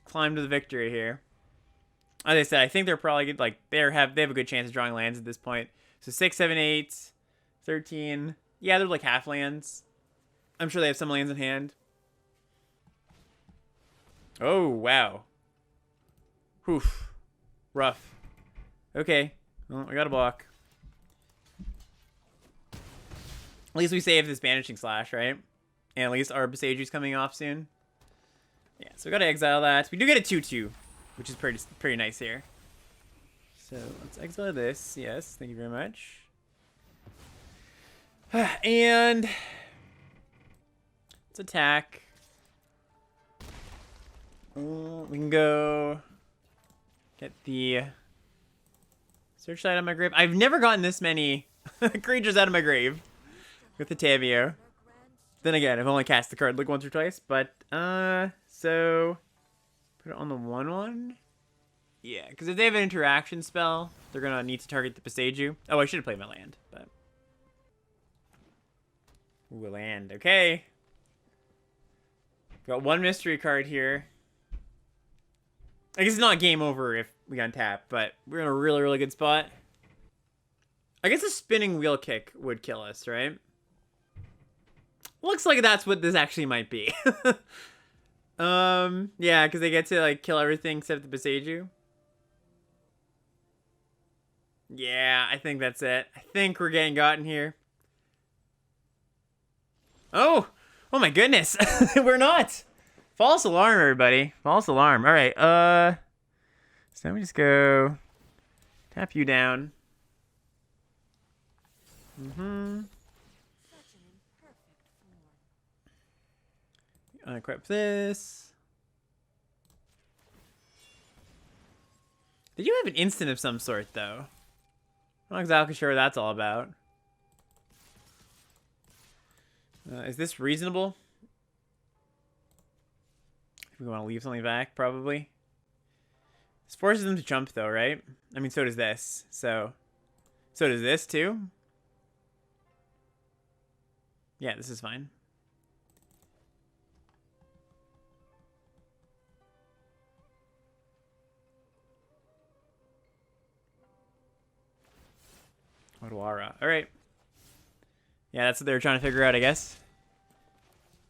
climb to the victory here. As I said, I think they're probably like they have a good chance of drawing lands at this point. So 6, 7, 8, 13. Yeah, they're like half lands. I'm sure they have some lands in hand. Oh, wow. Oof. Rough. Okay. Well, I got a block. At least we save this Banishing Slash, right? And at least our Besaju's coming off soon. Yeah, so we gotta exile that. We do get a 2/2, which is pretty nice here. So let's exile this. Yes, thank you very much. And let's attack. We can go get the searchlight out of my grave. I've never gotten this many creatures out of my grave with the Tavio. Then again, I've only cast the card like once or twice, but so put it on the 1/1. Yeah, because if they have an interaction spell, they're gonna need to target the Besaju. Oh, I should have played my land, but ooh, a land. Okay, got one mystery card here. I guess it's not game over if we untap, but we're in a really good spot. I guess a spinning wheel kick would kill us, right? Looks like that's what this actually might be. Yeah, because they get to like kill everything except the Besaju. Yeah, I think that's it. I think we're getting gotten here. Oh my goodness. We're not. False alarm, everybody. False alarm. All right. So let me just go tap you down. Unequip this. Did you have an instant of some sort, though? I'm not exactly sure what that's all about. Is this reasonable? If we want to leave something back, probably. This forces them to jump, though, right? I mean, so does this. So does this, too? Yeah, this is fine. Odawara. All right. Yeah, that's what they were trying to figure out, I guess.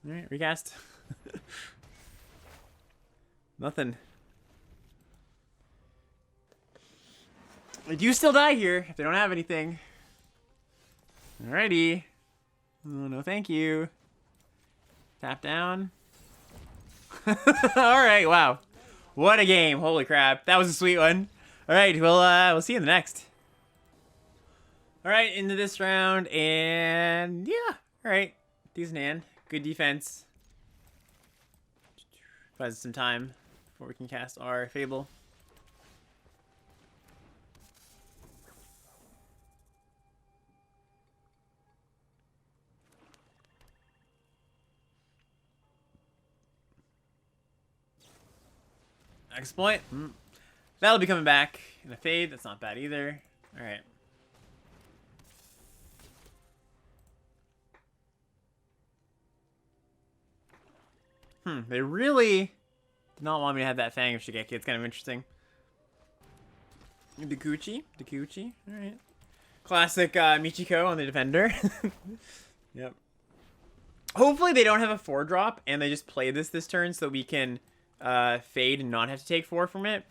All right, recast. Nothing. They do still die here if they don't have anything. Alrighty. Oh, no, thank you. Tap down. Alright, wow. What a game. Holy crap. That was a sweet one. Alright, we'll see you in the next. Alright, into this round, and yeah. Alright. Decent hand. Good defense. Buys some time before we can cast our Fable. Exploit. That'll be coming back in a fade. That's not bad either. All right. They really did not want me to have that Fang of Shigeki. It's kind of interesting. Dakuchi. All right. Classic Michiko on the defender. Yep. Hopefully they don't have a 4-drop and they just play this turn so we can fade and not have to take 4 from it.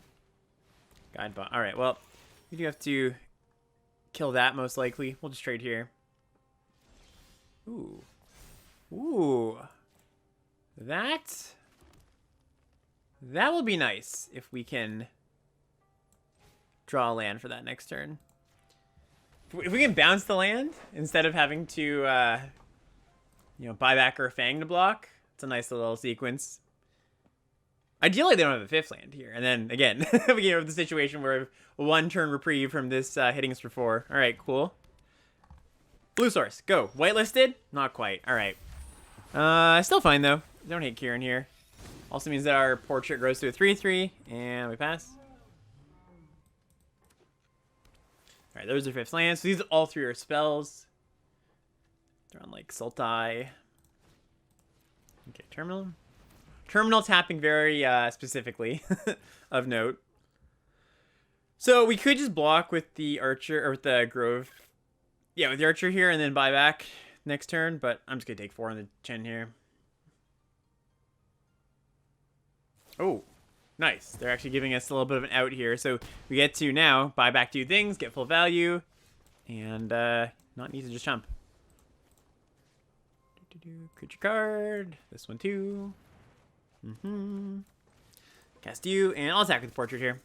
Guide bot. All right. Well, we do have to kill that most likely. We'll just trade here. Ooh. That will be nice if we can draw a land for that next turn. If we can bounce the land instead of having to, buy back our Fang to block, it's a nice little sequence. Ideally, they don't have a 5th land here. And then, again, we have the situation where 1 turn reprieve from this hitting us for 4. All right, cool. Blue source, go. Whitelisted? Not quite. All right. Still fine, though. Don't hate Kieran here. Also means that our portrait grows to a 3/3, and we pass. All right, those are 5th lands. So these all 3 are spells. They're on, like, Sultai. Okay, terminal. Terminal tapping very specifically of note. So we could just block with the Archer, or with the Grove. Yeah, with the Archer here, and then buy back next turn, but I'm just going to take 4 on the chin here. Oh, nice. They're actually giving us a little bit of an out here. So we get to now buy back 2 things, get full value, and not need to just jump. Creature card. This one too. Cast you, and I'll attack with the portrait here.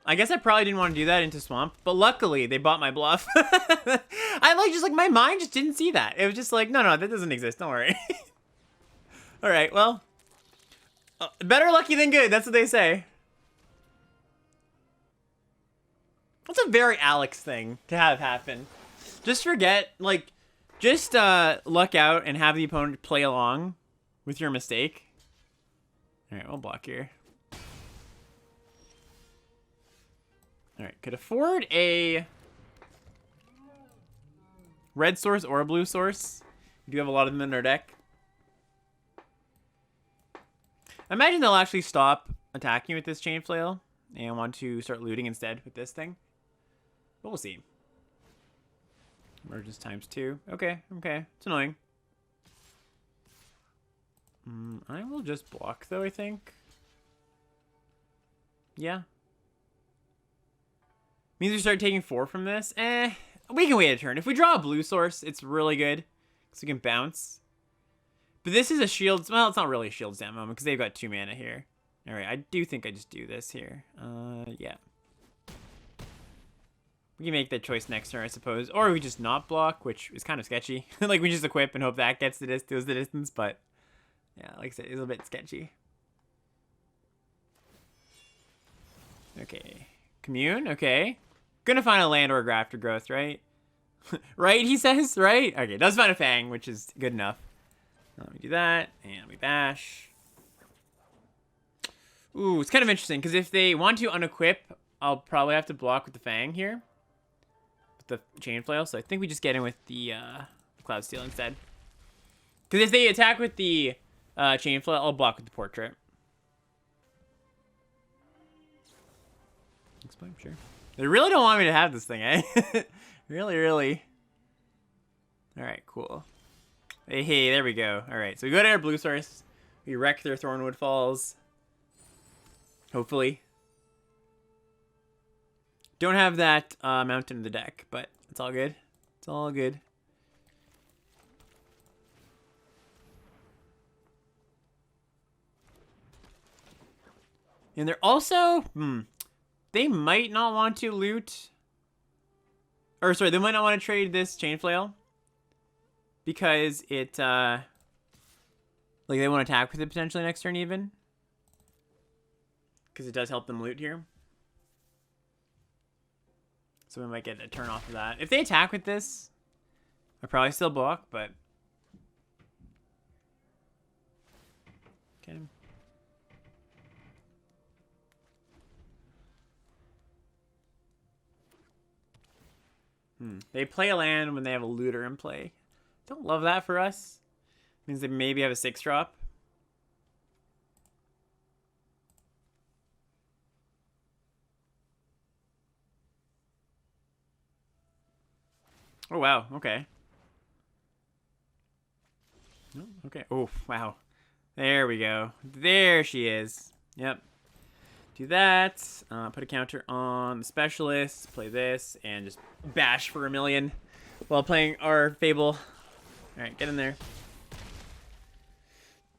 I guess I probably didn't want to do that into Swamp, but luckily they bought my bluff. My mind just didn't see that. It was just like, no, that doesn't exist. Don't worry. All right, well, better lucky than good. That's what they say. That's a very Alex thing to have happen. Just forget, just luck out and have the opponent play along with your mistake. All right, we'll block here. All right, could afford a red source or a blue source. We do have a lot of them in our deck. I imagine they'll actually stop attacking with this chain flail and want to start looting instead with this thing. But we'll see. Merges ×2. Okay. It's annoying. I will just block, though, I think. Yeah. Means we start taking 4 from this. We can wait a turn. If we draw a blue source, it's really good. Because we can bounce. But this is a shields. Well, it's not really a shields at the moment because they've got 2 mana here. All right, I do think I just do this here. Yeah. We can make that choice next turn, I suppose. Or we just not block, which is kind of sketchy. We just equip and hope that gets the distance. But yeah, like I said, it's a bit sketchy. Okay. Commune, okay. Gonna find a land or a Grafter Growth, right? Right, he says, right? Okay, does find a Fang, which is good enough. Let me do that, and we bash. Ooh, it's kind of interesting, because if they want to unequip, I'll probably have to block with the Fang here. with the chain flail, so I think we just get in with the Cloud Steel instead. Because if they attack with the chain flail, I'll block with the portrait. Explain, sure. They really don't want me to have this thing, eh? Really, really. All right, cool. Hey, there we go. All right, so we go to our blue source. We wreck their Thornwood Falls. Hopefully. Don't have that mountain in the deck, but it's all good. It's all good. And they're also, they might not want to loot. Or sorry, they might not want to trade this chain flail. Because it, like they want to attack with it potentially next turn even. Because it does help them loot here. So we might get a turn off of that. If they attack with this, I'll probably still block, but... Get him. They play a land when they have a looter in play. Don't love that for us. Means they maybe have a 6-drop. Oh, wow. Okay. Oh, okay. Oh, wow. There we go. There she is. Yep. Do that. Put a counter on the specialist. Play this. And just bash for 1,000,000 while playing our Fable. Alright, get in there.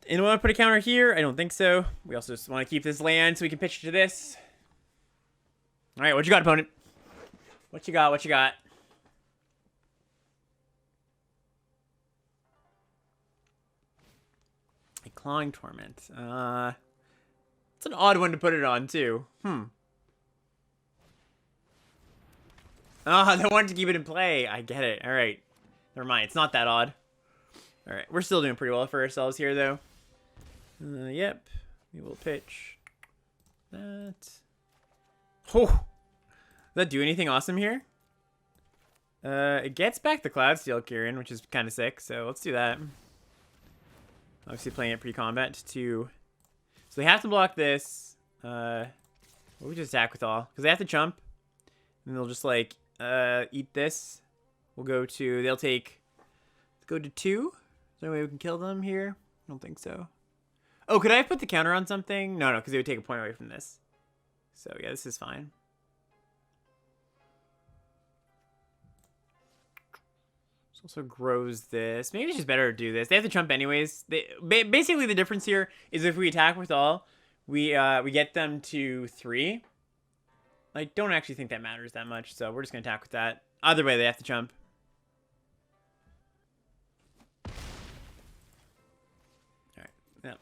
Anyone want to put a counter here? I don't think so. We also just want to keep this land so we can pitch to this. Alright, what you got, opponent? What you got? What you got? A Clawing Torment. It's an odd one to put it on, too. Ah, they wanted to keep it in play. I get it. Alright. Never mind. It's not that odd. Alright. We're still doing pretty well for ourselves here, though. Yep. We will pitch that. Oh! Does that do anything awesome here? It gets back the Cloud Steel Kieran, which is kind of sick, so let's do that. Obviously playing it pre-combat to... So they have to block this. What we just attack with all? Because they have to jump. And they'll just, like, eat this. We'll go to... They'll take... Go to 2. Is there a way we can kill them here? I don't think so. Oh, could I have put the counter on something? No, because they would take a point away from this. So, yeah, this is fine. This also grows this. Maybe it's just better to do this. They have to jump anyways. Basically, the difference here is if we attack with all, we get them to 3. I don't actually think that matters that much, so we're just going to attack with that. Either way, they have to jump. Alright, yep.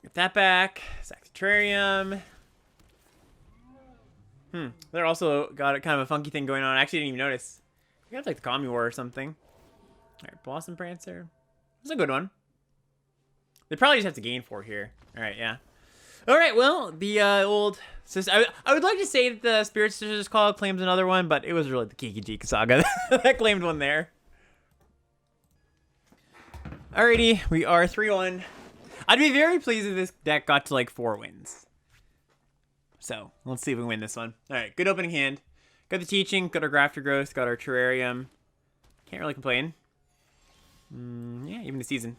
Get that back. Sack the Terrarium. They're also got kind of a funky thing going on. I actually didn't even notice. We got like the Kamigawa or something. Alright, Blossom Prancer. That's a good one. They probably just have to gain 4 here. Alright, yeah. Alright, well, the old... I would like to say that the Spirit Sisters Call claims another one, but it was really the Kiki Saga that claimed one there. Alrighty, we are 3-1. I'd be very pleased if this deck got to like 4 wins. So, let's see if we win this one. Alright, good opening hand. Got the Teaching, got our Grafter Growth, got our Terrarium. Can't really complain. Yeah, even the season.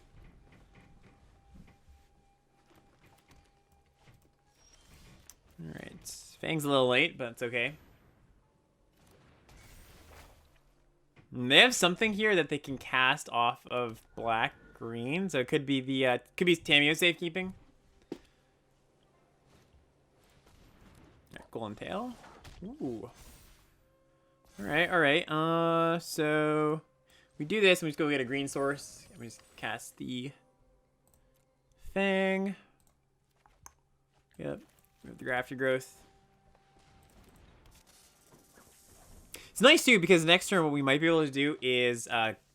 Alright, Fang's a little late, but it's okay. And they have something here that they can cast off of black-green, so it could be the, could be Tameo safekeeping. Golden Tail. Ooh. Alright. So we do this and we just go get a green source. We just cast the Fang. Yep. We have the Grafter Growth. It's nice too because next turn what we might be able to do is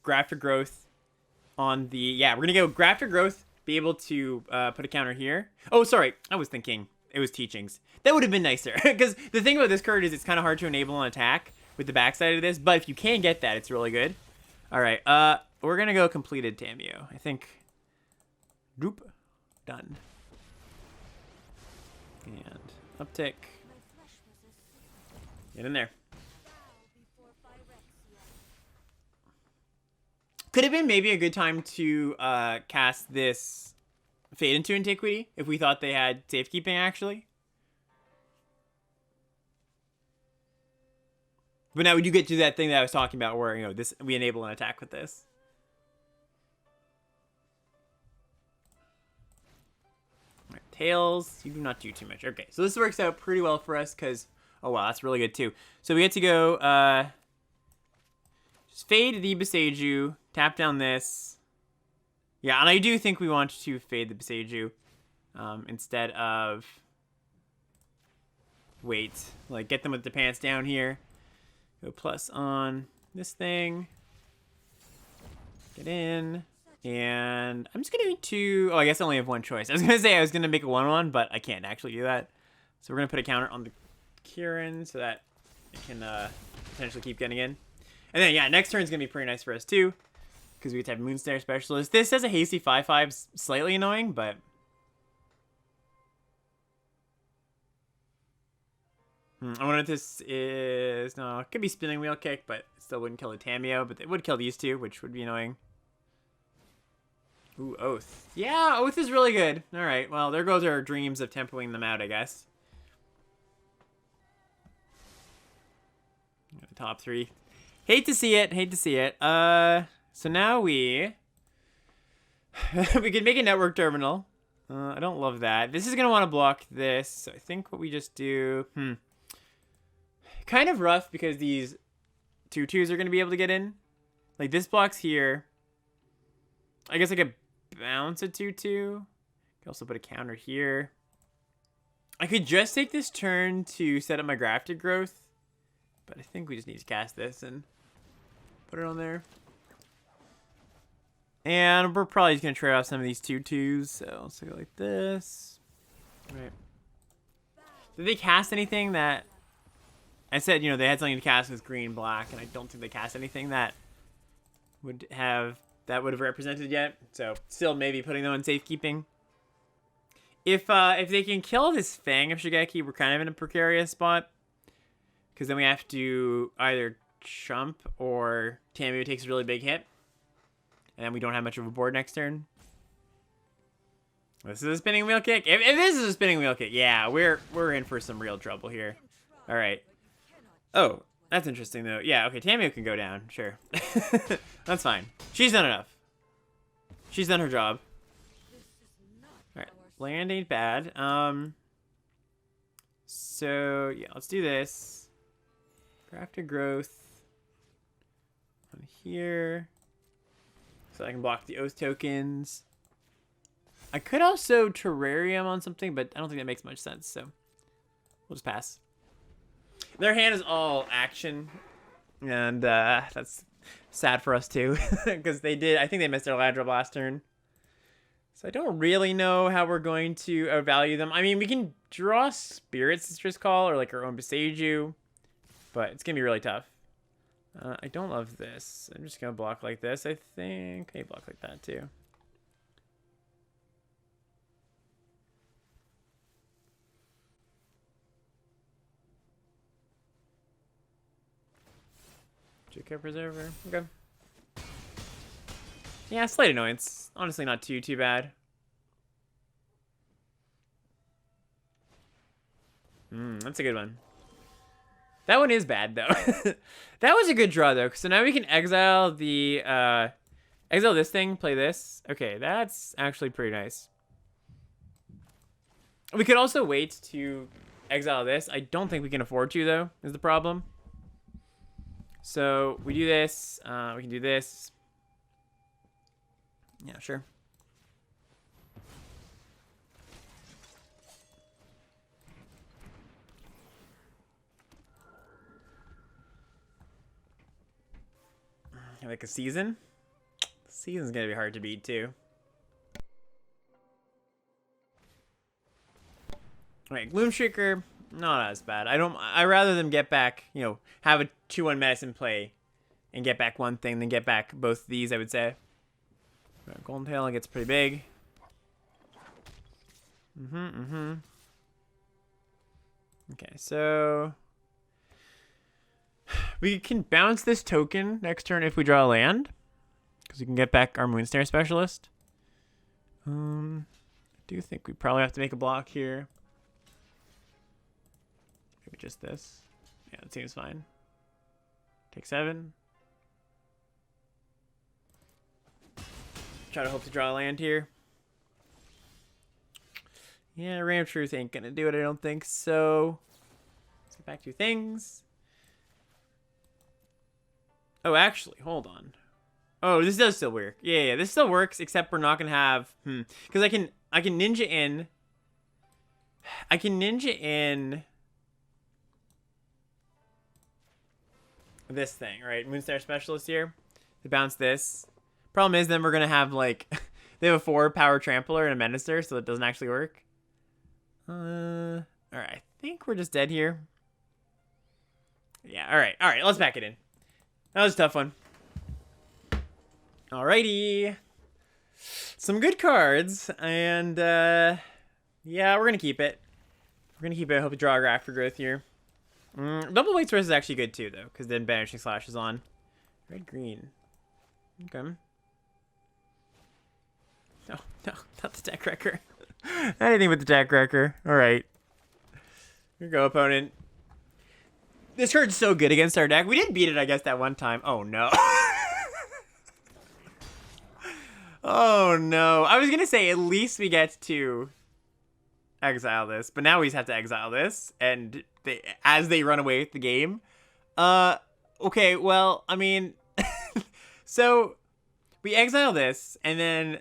Grafter Growth on the... Yeah, we're going to go Grafter Growth, be able to put a counter here. Oh, sorry. I was thinking it was Teachings. That would have been nicer because the thing about this card is it's kind of hard to enable an attack with the backside of this, but if you can get that, it's really good. All right, we're gonna go completed Tamiyo. I think. Droop, done. And uptick. Get in there. Could have been maybe a good time to cast this Fade into Antiquity if we thought they had safekeeping actually. But now we do get to that thing that I was talking about where, you know, this we enable an attack with this. All right, tails, you do not do too much. Okay, so this works out pretty well for us because, oh wow, that's really good too. So we get to go, just fade the Beseiju, tap down this. Yeah, and I do think we want to fade the Beseiju instead of wait. Like, get them with the pants down here. Go plus on this thing. Get in. And I'm just going to... Oh, I guess I only have one choice. I was going to say I was going to make a 1-1, but I can't actually do that. So we're going to put a counter on the Kieran so that it can potentially keep getting in. And then, yeah, next turn is going to be pretty nice for us, too. Because we get to have Moonstare Specialist. This has a hasty 5/5, slightly annoying, but... I wonder if this is... No, it could be Spinning Wheel Kick, but it still wouldn't kill the Tamiyo. But it would kill these two, which would be annoying. Ooh, Oath. Yeah, Oath is really good. Alright, well, there goes our dreams of tempoing them out, I guess. Top 3. Hate to see it, hate to see it. So now we can make a network terminal. I don't love that. This is going to want to block this. So I think what we just do... Kind of rough because these 2/2s are going to be able to get in. Like, this blocks here. I guess I could bounce a 2/2. Could also put a counter here. I could just take this turn to set up my grafted growth. But I think we just need to cast this and put it on there. And we're probably just going to trade off some of these 2/2s. So let's go like this. All right. Did they cast anything that... I said, you know, they had something to cast with green, black, and I don't think they cast anything that would have represented yet. So still maybe putting them in safekeeping. If they can kill this Fang of Shigeki, we're kind of in a precarious spot. Because then we have to either chump or Tamiyo takes a really big hit. And then we don't have much of a board next turn. This is a Spinning Wheel Kick. If this is a Spinning Wheel Kick, yeah, we're in for some real trouble here. All right. Oh, that's interesting, though. Yeah, okay, Tamiyo can go down. Sure. That's fine. She's done enough. She's done her job. All right, land ain't bad. So, yeah, let's do this. Grafted Growth on here. So I can block the Oath tokens. I could also Terrarium on something, but I don't think that makes much sense, so we'll just pass. Their hand is all action, and that's sad for us too, because they did. I think they missed their Ladra last turn, so I don't really know how we're going to value them. I mean, we can draw Spirit Sister's Call or like our own Beseiju, but it's gonna be really tough. I don't love this. I'm just gonna block like this. I think maybe block like that too. JK Preserver. Okay. Yeah, slight annoyance. Honestly, not too bad. That's a good one. That one is bad, though. That was a good draw, though. So now we can exile the... exile this thing, play this. Okay, that's actually pretty nice. We could also wait to exile this. I don't think we can afford to, though, is the problem. So we do this. We can do this. Yeah, sure. Like a season? Season's gonna be hard to beat too. Alright, Gloomshaker. Not as bad. I rather them get back, you know, have a 2-1 medicine play and get back one thing than get back both of these, I would say. Golden Tail gets pretty big. Okay, so we can bounce this token next turn if we draw a land, because we can get back our Moonsnare Specialist. I do think we probably have to make a block here. Maybe just this. Yeah, that seems fine. Take 7. Try to hope to draw a land here. Yeah, Ray of Truth ain't gonna do it, I don't think so. Let's get back to things. Oh, actually, hold on. Oh, this does still work. Yeah, this still works, except we're not gonna have because I can ninja in. I can ninja in this thing, right? Moonstar Specialist here. To bounce this. Problem is, then we're gonna have like they have a 4 power trampler and a Menacer, so it doesn't actually work. Alright, I think we're just dead here. Yeah, alright, let's back it in. That was a tough one. Alrighty. Some good cards, and yeah, we're gonna keep it. We're gonna keep it. I hope we draw our Aftergrowth here. Double White Source is actually good too, though, because then Banishing Slash is on. Red, green. Okay. No, not the Deck Wrecker. Anything with the Deck Wrecker. Alright. Here you go, opponent. This card's so good against our deck. We did beat it, I guess, that one time. Oh, no. Oh, no. I was going to say, at least we get to exile this. But now we just have to exile this. And as they run away with the game. Okay, well, I mean... so, we exile this, and then...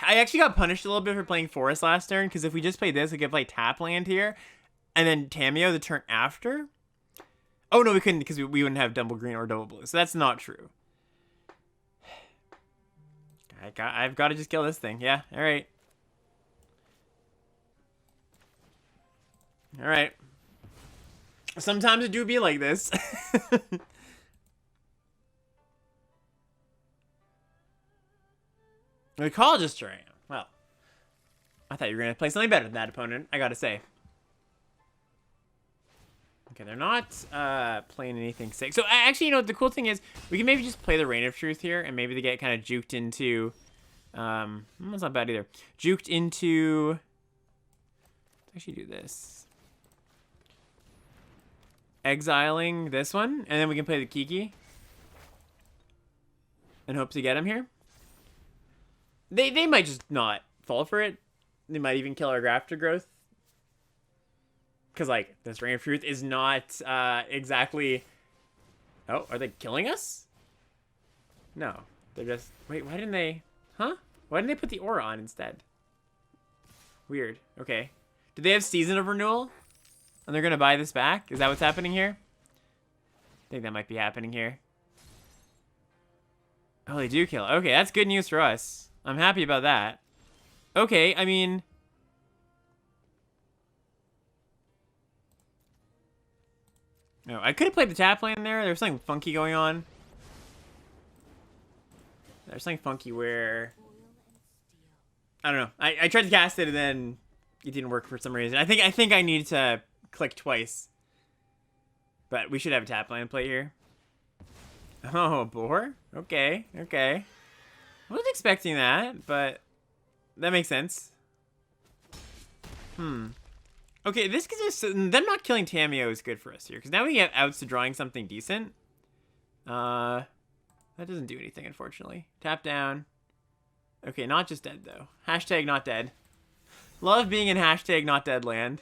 I actually got punished a little bit for playing Forest last turn, because if we just played this, we could play tap land here, and then Tamiyo the turn after. Oh, no, we couldn't, because we wouldn't have double green or double blue, so that's not true. I've got to just kill this thing. Yeah, alright. Alright. Sometimes it do be like this. We call just Terrain. Well, I thought you were going to play something better than that, opponent, I gotta say. Okay, they're not playing anything sick. So, actually, you know, the cool thing is, we can maybe just play the Reign of Truth here, and maybe they get kind of juked into... that's not bad either. Juked into... Let's actually do this. Exiling this one, and then we can play the Kiki. And hope to get him here. They might just not fall for it. They might even kill our Aftergrowth. Because, like, this Reign of Truth is not exactly... Oh, are they killing us? No. They're just... Wait, why didn't they... Huh? Why didn't they put the aura on instead? Weird. Okay. Do they have Season of Renewal? And they're going to buy this back? Is that what's happening here? I think that might be happening here. Oh, they do kill. Okay, that's good news for us. I'm happy about that. Okay, I mean... No, I could have played the tap lane there. There's something funky going on. There's something funky where... I don't know. I tried to cast it and then it didn't work for some reason. I think I need to click twice. But we should have a tap lane play here. Oh, boar? Okay, okay. I wasn't expecting that, but that makes sense. Okay, this gives us... Them not killing Tamiyo is good for us here, because now we get outs to drawing something decent. That doesn't do anything, unfortunately. Tap down. Okay, not just dead, though. Hashtag not dead. Love being in hashtag not dead land.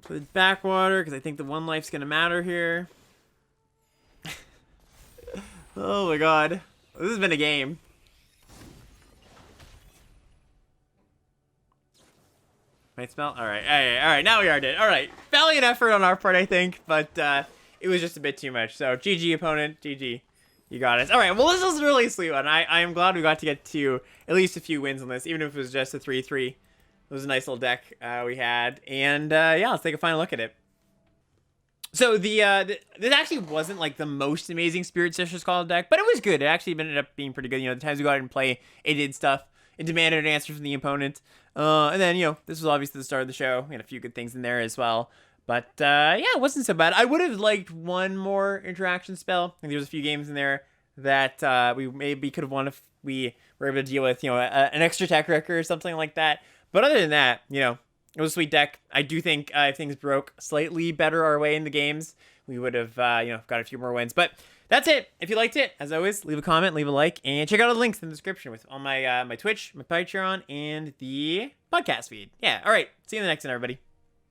Play the backwater, because I think the one life's going to matter here. Oh my god. This has been a game. Might smell? Alright, alright, now we are dead. Alright, valiant effort on our part, I think, but it was just a bit too much. So, GG, opponent. GG. You got us. Alright, well, this was a really sweet one. I am glad we got to get to at least a few wins on this, even if it was just a 3-3. It was a nice little deck we had, and yeah, let's take a final look at it. So this actually wasn't like the most amazing Spirit Sisters Call deck, but it was good. It actually ended up being pretty good. You know, the times we got out and play, it did stuff. It demanded an answer from the opponent, and then this was obviously the start of the show. We had a few good things in there as well. But yeah, it wasn't so bad. I would have liked one more interaction spell. I think there was a few games in there that we maybe could have won if we were able to deal with an extra tech wrecker or something like that. But other than that, it was a sweet deck. I do think if things broke slightly better our way in the games, we would have, got a few more wins. But that's it. If you liked it, as always, leave a comment, leave a like, and check out all the links in the description with all my my Twitch, my Patreon, and the podcast feed. Yeah, all right. See you in the next one, everybody.